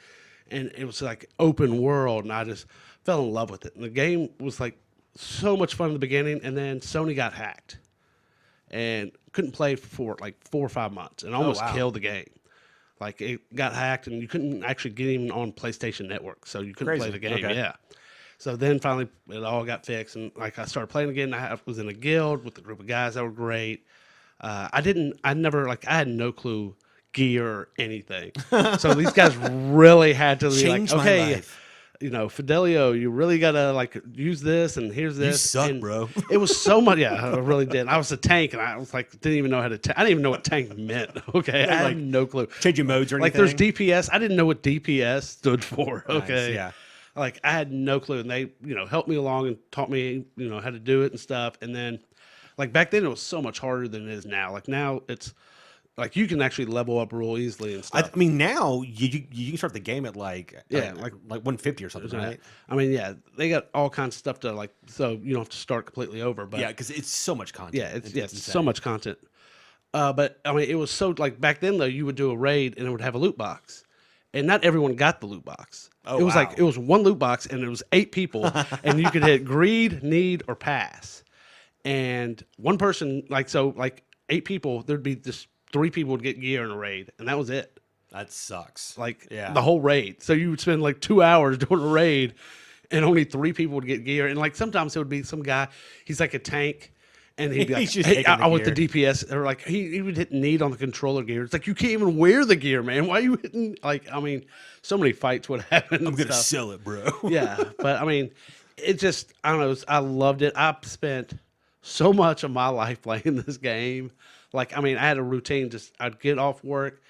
and it was like open world, and I just fell in love with it. And the game was like so much fun in the beginning, and then Sony got hacked, and couldn't play for like 4 or 5 months, and almost wow. killed the game. Like it got hacked, and you couldn't actually get even on PlayStation Network, so you couldn't play the game. Okay. Yeah. So then finally it all got fixed, and like I started playing again. I was in a guild with a group of guys that were great. I had no clue gear or anything. So these guys really had to be Changed like, my okay, life. Fidelio, you really gotta like use this, and here's this. You suck, and bro. It was so much. Yeah, I really did. I was a tank, and I was like, didn't even know how to. I didn't even know what tank meant. Okay, I had no clue. Changing modes or anything? Like there's DPS. I didn't know what DPS stood for. Okay, Nice, yeah. Like I had no clue, and they helped me along and taught me how to do it and stuff. And then like back then it was so much harder than it is now. Like now it's like you can actually level up real easily and stuff. I mean, now you can start the game at like 150 or something, right? I mean, yeah, they got all kinds of stuff to like, so you don't have to start completely over. But Yeah, because it's so much content. yeah, it's insane. so much content. But I mean, it was so like back then though, you would do a raid and it would have a loot box, and not everyone got the loot box. Oh, it was wow. like it was one loot box, and it was 8 people, and you could hit greed, need, or pass. And one person, like 8 people, there'd be just 3 people would get gear in a raid, and that was it. That sucks. Like Yeah. the whole raid. So you would spend like 2 hours doing a raid, and only 3 people would get gear. And like sometimes it would be some guy, he's like a tank, and he'd be like, He's just "Hey, taking the I want the gear." DPS." Or like he would hit need on the controller gear. It's like you can't even wear the gear, man. Why are you hitting? Like I mean, so many fights would happen. I'm gonna stuff. sell it, bro. Yeah, but I mean, it just I don't know. I loved it. I spent so much of my life playing this game. Like I mean, I had a routine. Just I'd get off work,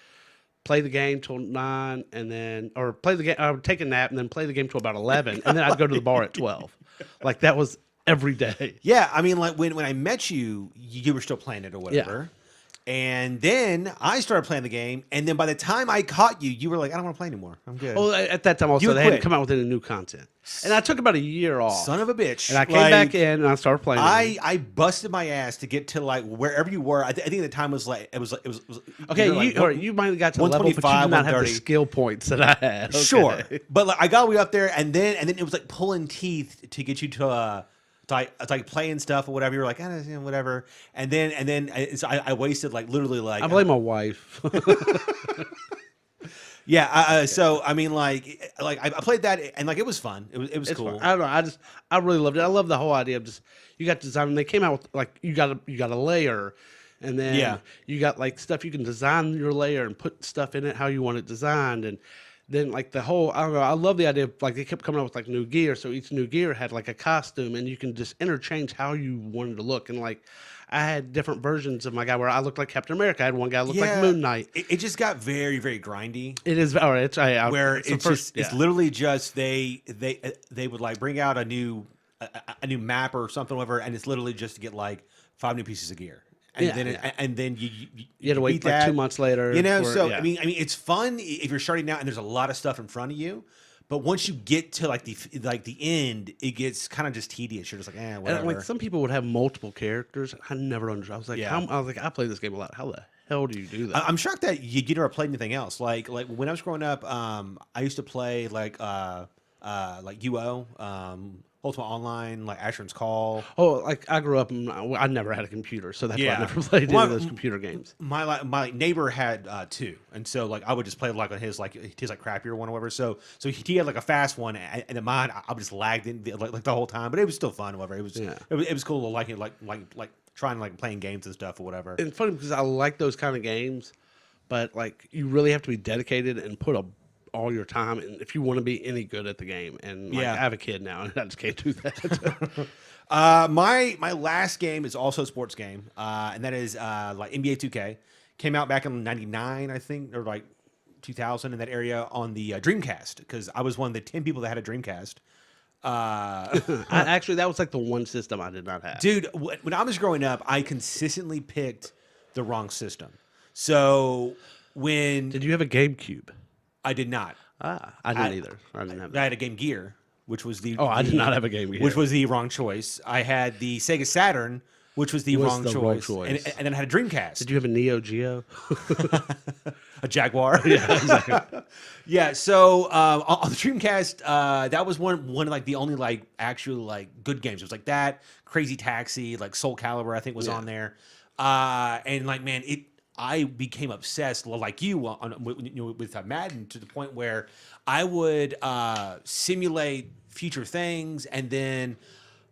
play the game till 9, and then play the game. I would take a nap and then play the game till about 11, and then I'd go to the bar at 12. Like that was every day. Yeah, I mean, like when I met you, you were still playing it or whatever. And then I started playing the game, and then by the time I caught you, you were like, I don't want to play anymore. I'm good. Well, at that time also You they hadn't quit. come out with any new content, and I took about a year off. Son of a bitch. And I came back in and I started playing. I busted my ass to get to like wherever you were. I think the time was like it was Okay, you might have got to the level, but you did 125, not have the 130. skill points that I had. Okay. Sure, but like I got way up there, and then it was like pulling teeth to get you to like playing stuff or whatever. You were like, whatever, and then I wasted like literally like I blame my wife. yeah. So I mean, like I played that, and like it was fun. It was It's cool. fun. I don't know. I really loved it. I love the whole idea of just you got design. And they came out with like you got a layer, and then Yeah. you got like stuff you can design your layer and put stuff in it how you want it designed, and then like the whole I don't know. I love the idea of like they kept coming up with like new gear, so each new gear had like a costume, and you can just interchange how you wanted to look. And like I had different versions of my guy where I looked like Captain America. I had one guy look like Moon Knight. It just got very very grindy. It is all right. Where it's the it's first- just it's yeah. literally just they would like bring out a new map or something whatever, and it's literally just to get like 5 new pieces of gear, and Yeah, then yeah. and then you You had to wait beat like that. 2 months later. You know, for- yeah. I mean it's fun if you're starting out and there's a lot of stuff in front of you, but once you get to like the end, it gets kind of just tedious. You're just like, whatever. And like some people would have multiple characters. I never understood. I was like, Yeah. I play this game a lot. How the hell do you do that? I'm shocked that you never played anything else. Like when I was growing up, I used to play like UO, Ultimate Online, like Asheron's Call. Oh, like I grew up and I never had a computer, so that's why Yeah. I never played any Well, of those computer games. My neighbor had 2, and so like I would just play like on his crappier one or whatever. So he had like a fast one, and then mine I just lagged in like the whole time, but it was still fun. Whatever it was, Yeah. it was cool to like trying like playing games and stuff or whatever. And funny because I like those kind of games, but like you really have to be dedicated and put all your time in if you want to be any good at the game. And like, Yeah. I have a kid now, and I just can't do that. My last game is also a sports game, and that is like NBA 2K. Came out back in '99, I think, or like 2000 in that area on the Dreamcast, because I was one of the 10 people that had a Dreamcast. Actually, that was like the one system I did not have. Dude, when I was growing up, I consistently picked the wrong system. So when Did you have a GameCube? I did not, I didn't either. I didn't have I that. had a Game Gear, which was the Oh, I did not have a Game Gear. which was the wrong choice. I had the Sega Saturn, which was the wrong choice, And then I had a Dreamcast, Did you have a Neo Geo? a Jaguar. Yeah, exactly. Yeah, so on the Dreamcast, that was one of like the only like actual like good games. It was like that, Crazy Taxi, like Soul Calibur, I think was on there, and like man, I became obsessed like you with Madden to the point where I would simulate future things, and then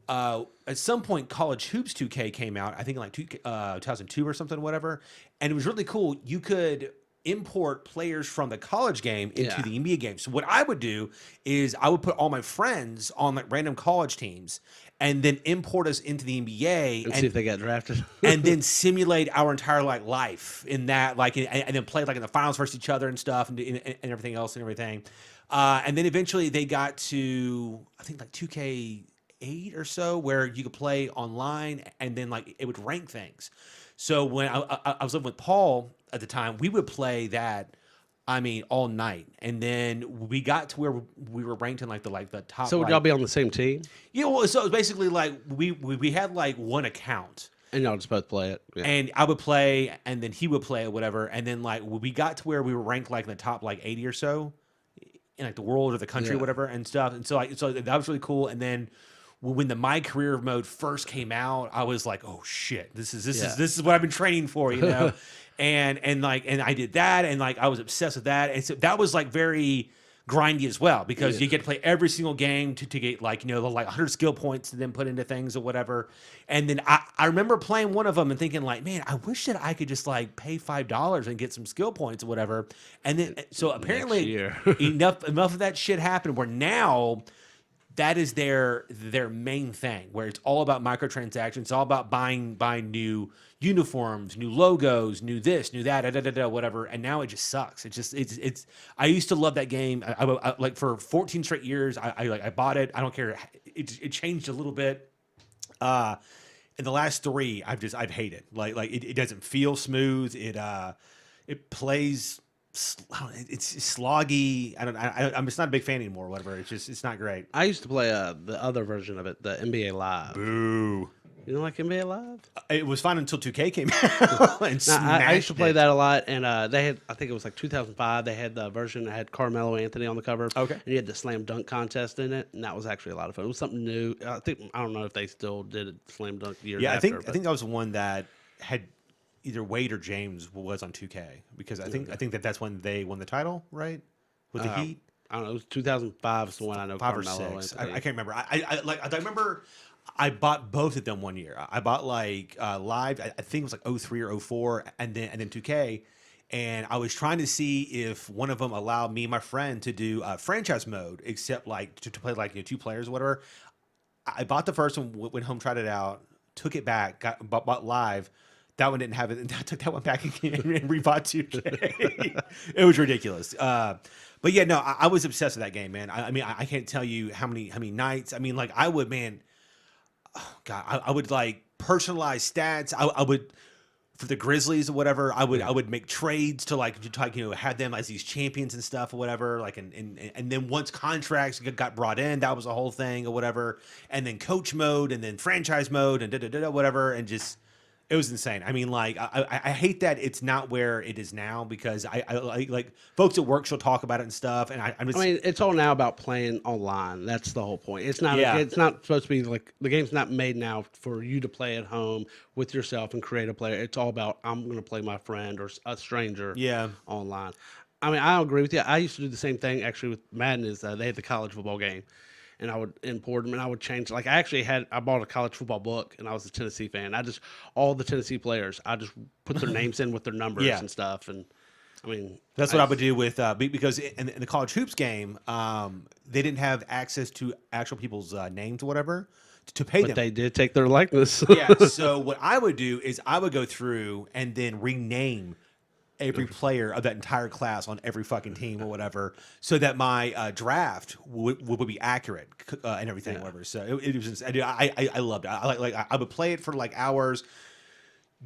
at some point College Hoops 2K came out. I think in like 2002 or something, whatever, and it was really cool. You could import players from the college game into the NBA game. So what I would do is I would put all my friends on like random college teams and then import us into the NBA and see if they got drafted. and then simulate our entire like life in that like and then play like in the finals versus each other and stuff and everything else and everything. And then eventually they got to I think like 2K8 or so where you could play online and then like it would rank things. So when I was living with Paul at the time, we would play that, I mean, all night, and then we got to where we were ranked in like the top. So would y'all be on the same team? Yeah, well, so it was basically like we had like one account, And y'all just both play it. Yeah. and I would play, and then he would play or whatever, and then like we got to where we were ranked like in the top like 80 or so, in like the world or the country or whatever and stuff, and so that was really cool, and then. When the My Career mode first came out, I was like, "Oh shit, this is what I've been training for," you know, and I did that, and like I was obsessed with that, and so that was like very grindy as well because you get to play every single game to get like like 100 skill points to then put into things or whatever, and then I remember playing one of them and thinking like, man, I wish that I could just like pay $5 and get some skill points or whatever, and then so apparently enough of that shit happened where now. That is their main thing, where it's all about microtransactions. It's all about buying new uniforms, new logos, new this, new that, whatever. And now it just sucks. It's. I used to love that game. I like for 14 straight years. I bought it. I don't care. It changed a little bit. In the last 3, I've hated. Like it doesn't feel smooth. It plays. It's sloggy. I'm just not a big fan anymore. Or whatever. It's not great. I used to play the other version of it, the NBA Live. Boo. You don't like NBA Live? It was fun until 2K came out. And I used to play that a lot, and they had, I think it was like 2005, they had the version that had Carmelo Anthony on the cover. Okay. And you had the slam dunk contest in it, and that was actually a lot of fun. It was something new. I don't know if they still did a slam dunk years after. I think that was the one that had either Wade or James was on 2K because I think that's when they won the title, right? With the Heat. I don't know. It was 2005 is the one I know. 5 or Carmelo 6. Anthony. I can't remember. I remember I bought both of them one year. I bought like Live. I think it was like 03 or 04, and then 2K. And I was trying to see if one of them allowed me and my friend to do franchise mode, except like to play like 2 players or whatever. I bought the first one, went home, tried it out, took it back, bought Live. That one didn't have it, and I took that one back again and rebought 2K. It was ridiculous. But yeah, no, I was obsessed with that game, man. I mean, I can't tell you how many nights. I mean, like I would, man. Oh God, I would like personalize stats. I would for the Grizzlies or whatever. I would make trades to have them as these champions and stuff or whatever. Like and then once contracts got brought in, that was a whole thing or whatever. And then coach mode and then franchise mode and whatever, and just. It was insane. I mean, like, I hate that it's not where it is now because I like folks at work shall talk about it and stuff. And I mean, it's all now about playing online. That's the whole point. It's not. Yeah. It's not supposed to be like the game's not made now for you to play at home with yourself and create a player. It's all about I'm going to play my friend or a stranger. Online. I mean, I agree with you. I used to do the same thing actually with Madden. Is they had the college football game. And I would import them, and I would change. Like I bought a college football book, and I was a Tennessee fan. All the Tennessee players, I just put their names in with their numbers and stuff. And I mean, that's what I would do with because in the college hoops game, they didn't have access to actual people's names or whatever to pay them. But they did take their likeness. Yeah. So what I would do is I would go through and then rename every player of that entire class on every fucking team or whatever, so that my draft would be accurate and everything, whatever. So it was just, I loved it. I would play it for like hours,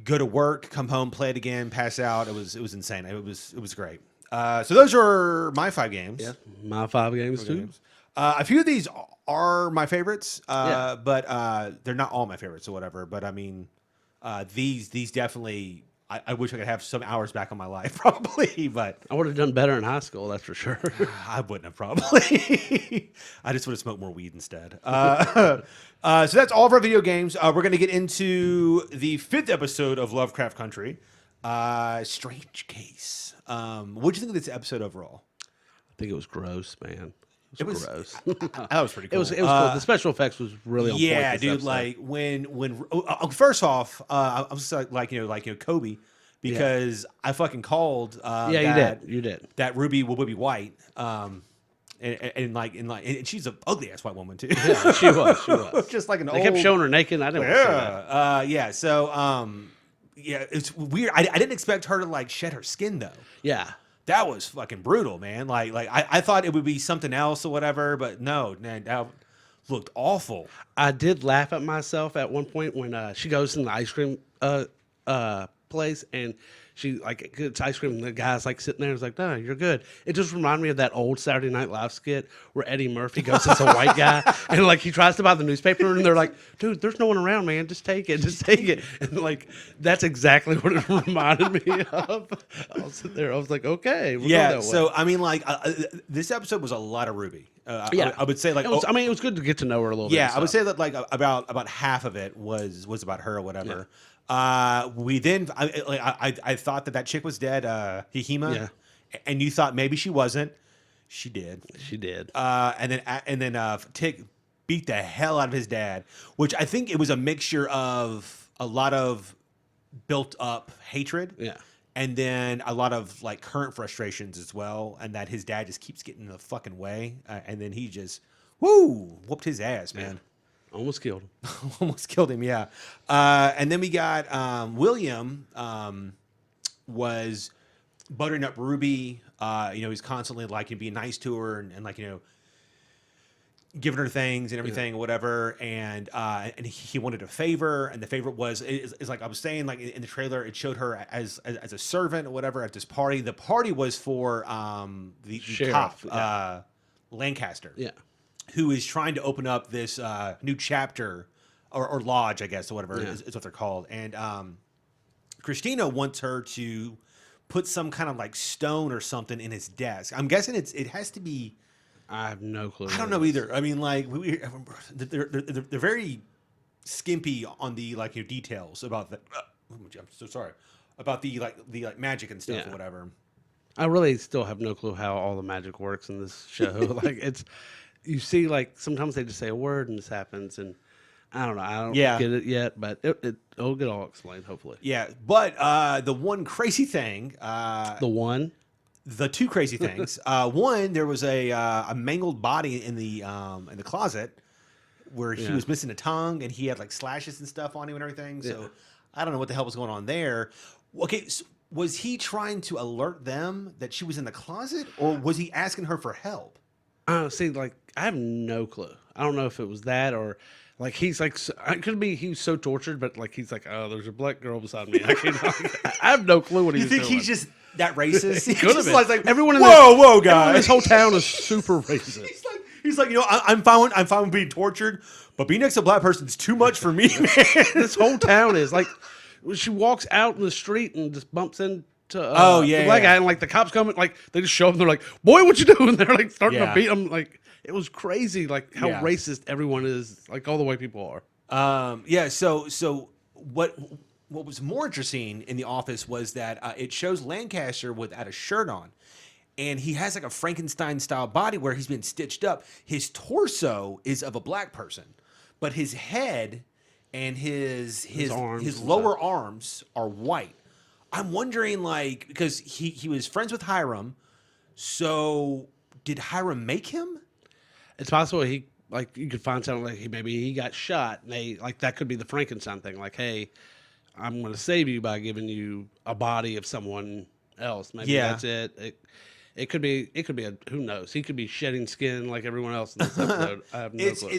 go to work, come home, play it again, pass out. It was insane. It was great. So those are my 5 games. Yeah, my 5 games too. A few of these are my favorites, Yeah. but they're not all my favorites or whatever. But I mean, these definitely. I wish I could have some hours back on my life, probably, but I would have done better in high school, that's for sure. I wouldn't have probably. I just would have smoked more weed instead. So that's all of our video games. We're going to get into the 5th episode of Lovecraft Country, Strange Case. What did you think of this episode overall? I think it was gross, man. It was gross. That was pretty cool. It was cool. The special effects was really on point yeah, this dude. episode. Like when first off, I was like Kobe, because I fucking called. You did. That Ruby will be white. And she's an ugly ass white woman too. Yeah, she was. Just like an They old. kept showing her naked. I didn't want to see that. Yeah. So yeah, it's weird. I didn't expect her to like shed her skin though. Yeah. That was fucking brutal, man. Like I thought it would be something else or whatever, but no, man, that looked awful. I did laugh at myself at one point when she goes in the ice cream place and she like gets ice cream and the guy's like sitting there and is like, no, you're good. It just reminded me of that old Saturday Night Live skit where Eddie Murphy goes as a white guy and like he tries to buy the newspaper and they're like, dude, there's no one around, man. Just take it. And like that's exactly what it reminded me of. I was sitting there, I was like, okay. We'll go that way. So I mean, like this episode was a lot of Ruby. I would say like it was good to get to know her a little bit. Yeah, I would say that like about half of it was about her or whatever. Yeah. We then I thought that chick was dead, Hihima. Yeah. And you thought maybe she wasn't. She did. And then Tick beat the hell out of his dad, which I think it was a mixture of a lot of built up hatred. Yeah. And then a lot of like current frustrations as well, and that his dad just keeps getting in the fucking way, and then he just whooped his ass, man. Yeah. Almost killed him. Almost killed him, yeah. And then we got William was buttering up Ruby. He's constantly like being nice to her and like giving her things and everything, or whatever. And he wanted a favor, and the favor is like I was saying, like in the trailer, it showed her as a servant or whatever at this party. The party was for the Sheriff, cop, Lancaster. Yeah. Who is trying to open up this new chapter or lodge, I guess, or whatever is what they're called. And Christina wants her to put some kind of like stone or something in his desk. I'm guessing it has to be. I have no clue. I don't know either. I mean, like they're very skimpy on the like details about the. I'm so sorry about the magic and stuff or whatever. I really still have no clue how all the magic works in this show. Like it's. You see, like, sometimes they just say a word and this happens, and I don't know. I don't get it yet, but it'll get all explained, hopefully. Yeah, but the one crazy thing... The two crazy things. One, there was a mangled body in the closet where he was missing a tongue, and he had, like, slashes and stuff on him and everything, so I don't know what the hell was going on there. Okay, so was he trying to alert them that she was in the closet, or was he asking her for help? See, like, I have no clue. I don't know if it was that or, like, he's like, it could be he was so tortured, but, like, he's like, oh, there's a black girl beside me. I have no clue what he's doing. You think he's just that racist? He could have been. Like, everyone in whoa, guys. This whole town is super racist. He's like, I'm fine with being tortured, but being next to a black person is too much for me, man. This whole town is, like, she walks out in the street and just bumps into the black guy, and like the cops come, like they just show up and they're like, "Boy, what you doing?" They're like starting to beat him. Like it was crazy, like how racist everyone is, like all the white people are. So what was more interesting in The Office was that it shows Lancaster without a shirt on, and he has like a Frankenstein style body where he's been stitched up. His torso is of a black person, but his head and his lower arms are white. I'm wondering, like, because he was friends with Hiram, so did Hiram make him? It's possible you could find something like maybe he got shot. And they like that could be the Frankenstein thing. Like, hey, I'm going to save you by giving you a body of someone else. Maybe Yeah. that's it. It could be a, who knows? He could be shedding skin like everyone else in this episode. I have no clue.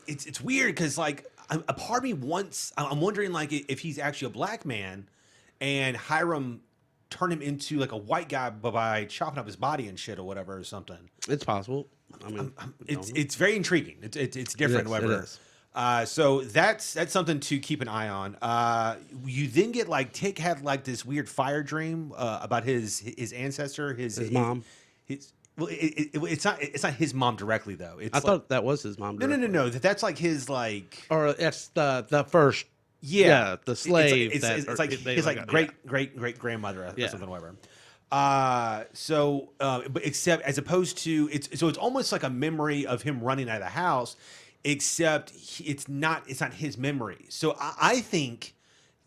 It's weird because like a part of me wants I'm wondering like if he's actually a black man, and Hiram turned him into like a white guy by chopping up his body and shit or whatever or something. It's possible. I mean, It's very intriguing. It's different, It whatever. is. So that's something to keep an eye on. You then get like Tick had like this weird fire dream about his ancestor, his mom. Well, it's not his mom directly though. It's I thought that was his mom. no. That's like his like Or that's the first. yeah, the slave. It's like his like great grandmother or Yeah. something, whatever. But except as opposed to it's almost like a memory of him running out of the house, except it's not his memory. So I think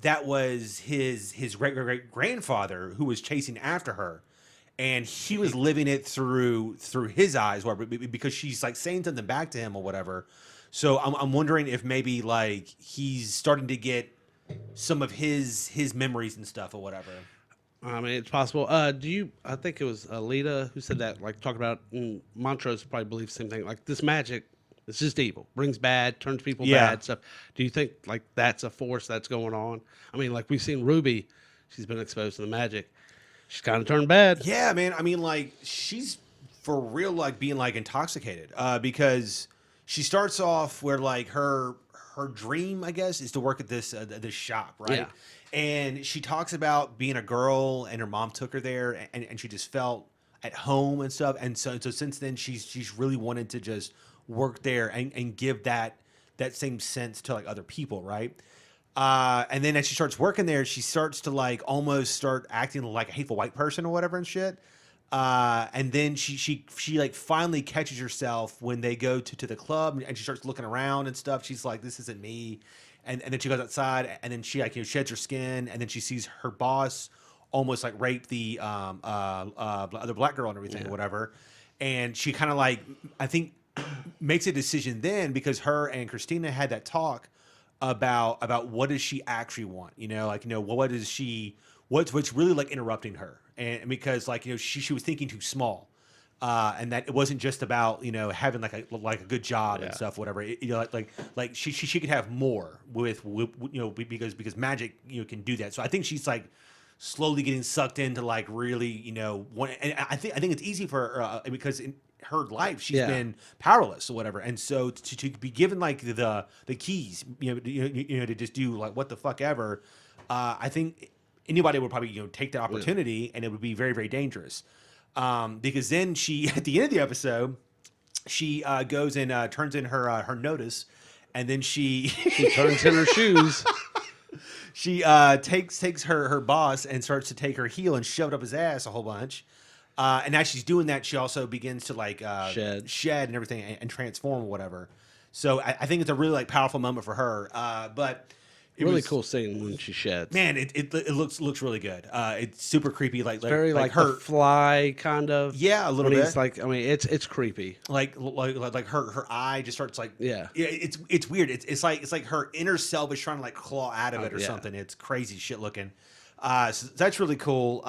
that was his great grandfather who was chasing after her, and he was living it through his eyes, whatever, because she's like saying something back to him or whatever. So I'm wondering if maybe like he's starting to get some of his memories and stuff or whatever. I mean, it's possible. I think it was Alita who said that, like, talk about Montrose probably believes the same thing. Like, this magic, it's just evil, brings bad, turns people bad stuff. Do you think, like, that's a force that's going on? I mean, like, we've seen Ruby, she's been exposed to the magic. She's kind of turned bad. Yeah, man. I mean, like, she's for real, like, being, like, intoxicated because she starts off where, like, her dream, I guess, is to work at this shop, right? Yeah. And she talks about being a girl and her mom took her there and she just felt at home and stuff. And so since then, she's really wanted to just work there and give that same sense to, like, other people, right? And then as she starts working there, she starts to like almost start acting like a hateful white person or whatever and shit. And then she like finally catches herself when they go to the club and she starts looking around and stuff. She's like, this isn't me. And then she goes outside and then she like, sheds her skin and then she sees her boss almost like rape the other black girl and everything or whatever. And she kind of like, I think makes a decision then because her and Christina had that talk about what does she actually want, what is she, what's really like interrupting her, and because like she was thinking too small, and that it wasn't just about having like a good job and stuff, whatever. Like she could have more with because magic can do that. So I think she's like slowly getting sucked into like really and I think it's easy for her because in her life she's been powerless or whatever, and so to be given like the keys to just do like what the fuck ever, I think anybody would probably take that opportunity and it would be very, very dangerous, because then she at the end of the episode she goes and turns in her notice, and then she turns in her shoes. She takes her boss and starts to take her heel and shove it up his ass a whole bunch. And as she's doing that, she also begins to like shed and everything and transform or whatever. So I think it's a really like powerful moment for her. But it really was cool scene when she sheds. Man, it looks really good. It's super creepy. Like very like her the Fly kind of. Yeah, a little bit. It's like, I mean, it's creepy. Like her eye just starts like yeah. It's weird. It's like her inner self is trying to like claw out of it or something. It's crazy shit looking. So that's really cool.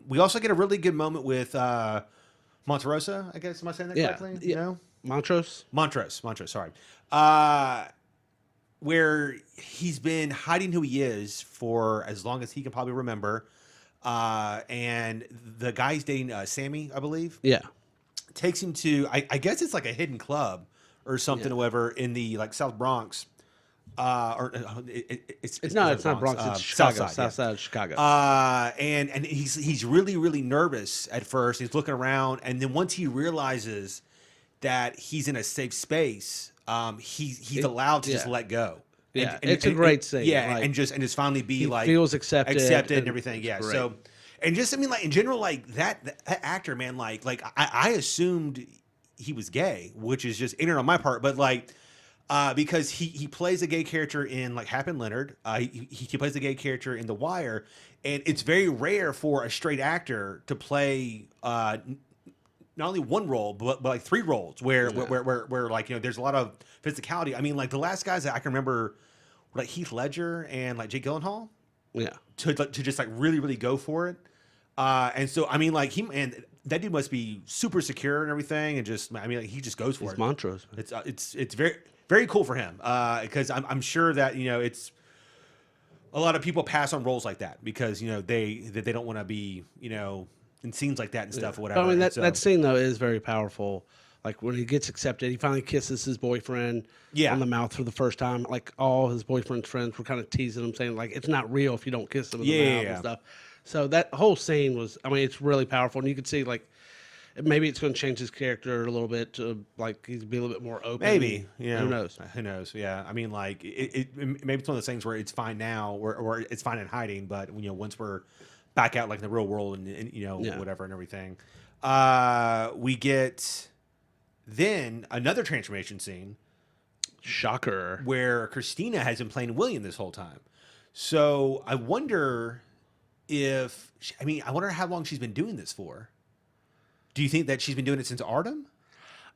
We also get a really good moment with Monterosa, I guess. Am I saying that correctly? Yeah. Montrose, sorry. Where he's been hiding who he is for as long as he can probably remember. And the guy's dating Sammy, I believe. Yeah. Takes him to, I guess it's like a hidden club or something, or whatever, in the like South Bronx. It's not Bronx. It's Chicago, South side of Chicago. And he's really, really nervous at first. He's looking around, and then once he realizes that he's in a safe space, he's allowed to just let go. Yeah, it's a great scene. Yeah, like, and just finally be like feels accepted and everything. Yeah, great. So and just I mean like in general like that actor, man, like I assumed he was gay, which is just ignorant on my part, but like. Because he plays a gay character in like Hap and Leonard. He plays a gay character in The Wire, and it's very rare for a straight actor to play not only one role but like three roles where like there's a lot of physicality. I mean like the last guys that I can remember were like Heath Ledger and like Jake Gyllenhaal. Yeah. To just like really, really go for it. And so I mean, like and that dude must be super secure and everything, and just I mean, like, he just goes for His it. mantras. Man. It's very cool for him because I'm sure that it's a lot of people pass on roles like that because they don't want to be in scenes like that and stuff or whatever. But, I mean And that scene though is very powerful. Like when he gets accepted, he finally kisses his boyfriend on the mouth for the first time. Like all his boyfriend's friends were kind of teasing him, saying like it's not real if you don't kiss him in the mouth and stuff. So that whole scene was, I mean, it's really powerful, and you could see like maybe it's going to change his character a little bit to like he's be a little bit more open. Maybe, who knows? Who knows? Yeah, I mean, like maybe it's one of those things where it's fine now, or it's fine in hiding, but once we're back out like in the real world and whatever and everything, we get then another transformation scene. Shocker. Where Christina has been playing William this whole time. So I wonder I wonder how long she's been doing this for. Do you think that she's been doing it since Artem?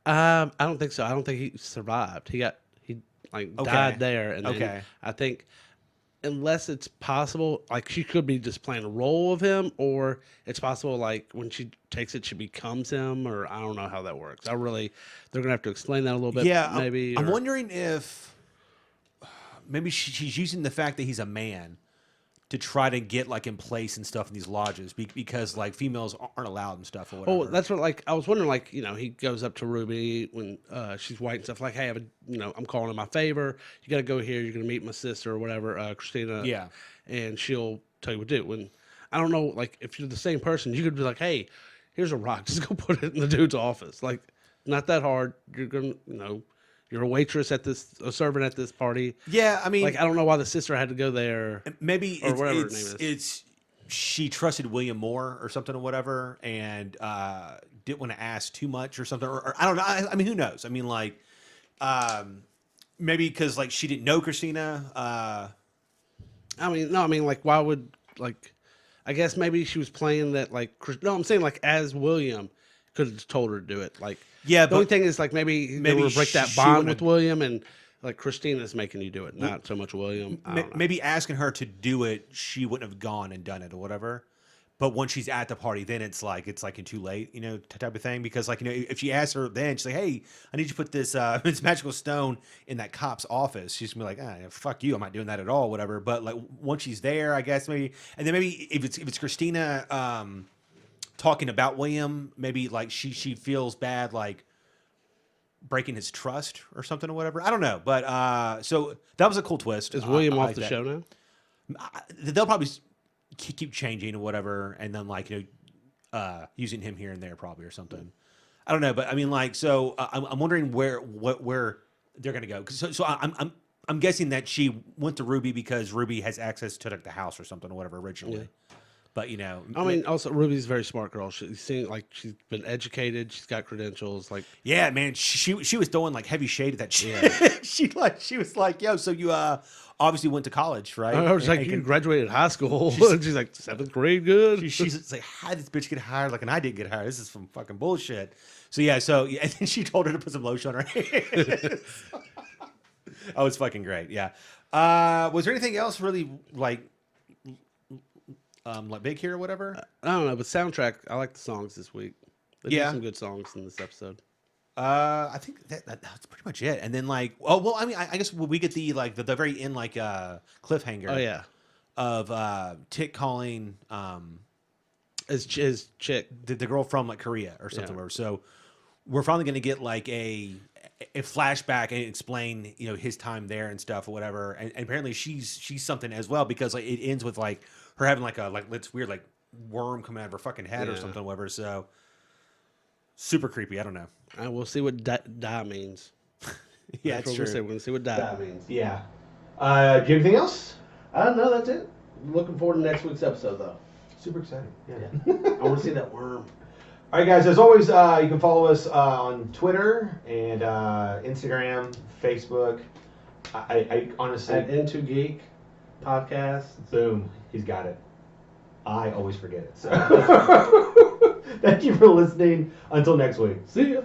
I don't think so. I don't think he survived. He died there, and then I think unless it's possible, like she could be just playing a role of him, or it's possible like when she takes it, she becomes him, or I don't know how that works. They're gonna have to explain that a little bit. Yeah, maybe. I'm wondering if maybe she's using the fact that he's a man to try to get like in place and stuff in these lodges because like females aren't allowed and stuff or whatever. Oh, that's what like I was wondering. Like he goes up to Ruby when she's white and stuff. Like, hey, I'm calling in my favor. You got to go here. You're gonna meet my sister or whatever, Christina. Yeah, and she'll tell you what to do. When I don't know, like if you're the same person, you could be like, hey, here's a rock. Just go put it in the dude's office. Like, not that hard. You're gonna You're a waitress a servant at this party. Yeah, I mean, like I don't know why the sister had to go there. Maybe or whatever her name is. She trusted William more or something or whatever, and didn't want to ask too much or something. Or I don't know. I mean, who knows? I mean, like, maybe because like she didn't know Christina. I mean, like, why would like? I guess maybe she was playing that like. No, I'm saying like as William could have told her to do it. Like, yeah, the only thing is like maybe they would break that bond with William, and like Christina's making you do it, not so much William. Maybe asking her to do it, she wouldn't have gone and done it or whatever. But once she's at the party, then it's like too late, type of thing. Because like if she asks her then, she's like, "Hey, I need you to put this this magical stone in that cop's office." She's gonna be like, "Fuck you, I'm not doing that at all, whatever." But like once she's there, I guess maybe, and then maybe if it's Christina talking about William, maybe like she feels bad like breaking his trust or something or whatever. I don't know, but so that was a cool twist. Is William off the show now? They'll probably keep changing or whatever, and then like using him here and there probably or something. I don't know, but I mean like so I'm wondering where they're gonna go. So I'm guessing that she went to Ruby because Ruby has access to like the house or something or whatever originally. Yeah. But I mean, also Ruby's a very smart girl. She's like she's been educated. She's got credentials. Like, yeah, man, she was throwing like heavy shade at that shit. Yeah. she was like, yo, so you obviously went to college, right? I was like, you graduated high school. She's like 7th grade, good. She's like, how did this bitch get hired? Like, and I didn't get hired. This is some fucking bullshit. So yeah, and then she told her to put some lotion on her hands. Oh, it's fucking great. Yeah. Was there anything else really like big here or whatever? I don't know, but soundtrack. I like the songs this week. They did some good songs in this episode. I think that's pretty much it. And then like, oh well, I mean, I guess we get the like the very end like cliffhanger. Oh yeah, of Tick calling his chick, the girl from like Korea or something. Yeah. So we're finally going to get like a flashback and explain his time there and stuff or whatever. And apparently she's something as well because like it ends with like her having like it's weird like worm coming out of her fucking head or something or whatever. So super creepy. I don't know. We'll see what die means. Yeah, that's true. We're gonna see what die means. Yeah. Do you have anything else? No, that's it. Looking forward to next week's episode though. Super exciting. Yeah. I want to see that worm. All right, guys. As always, you can follow us on Twitter and Instagram, Facebook. I honestly at Into Geek podcast. Boom, he's got it. I always forget it. So. Thank you for listening. Until next week. See ya.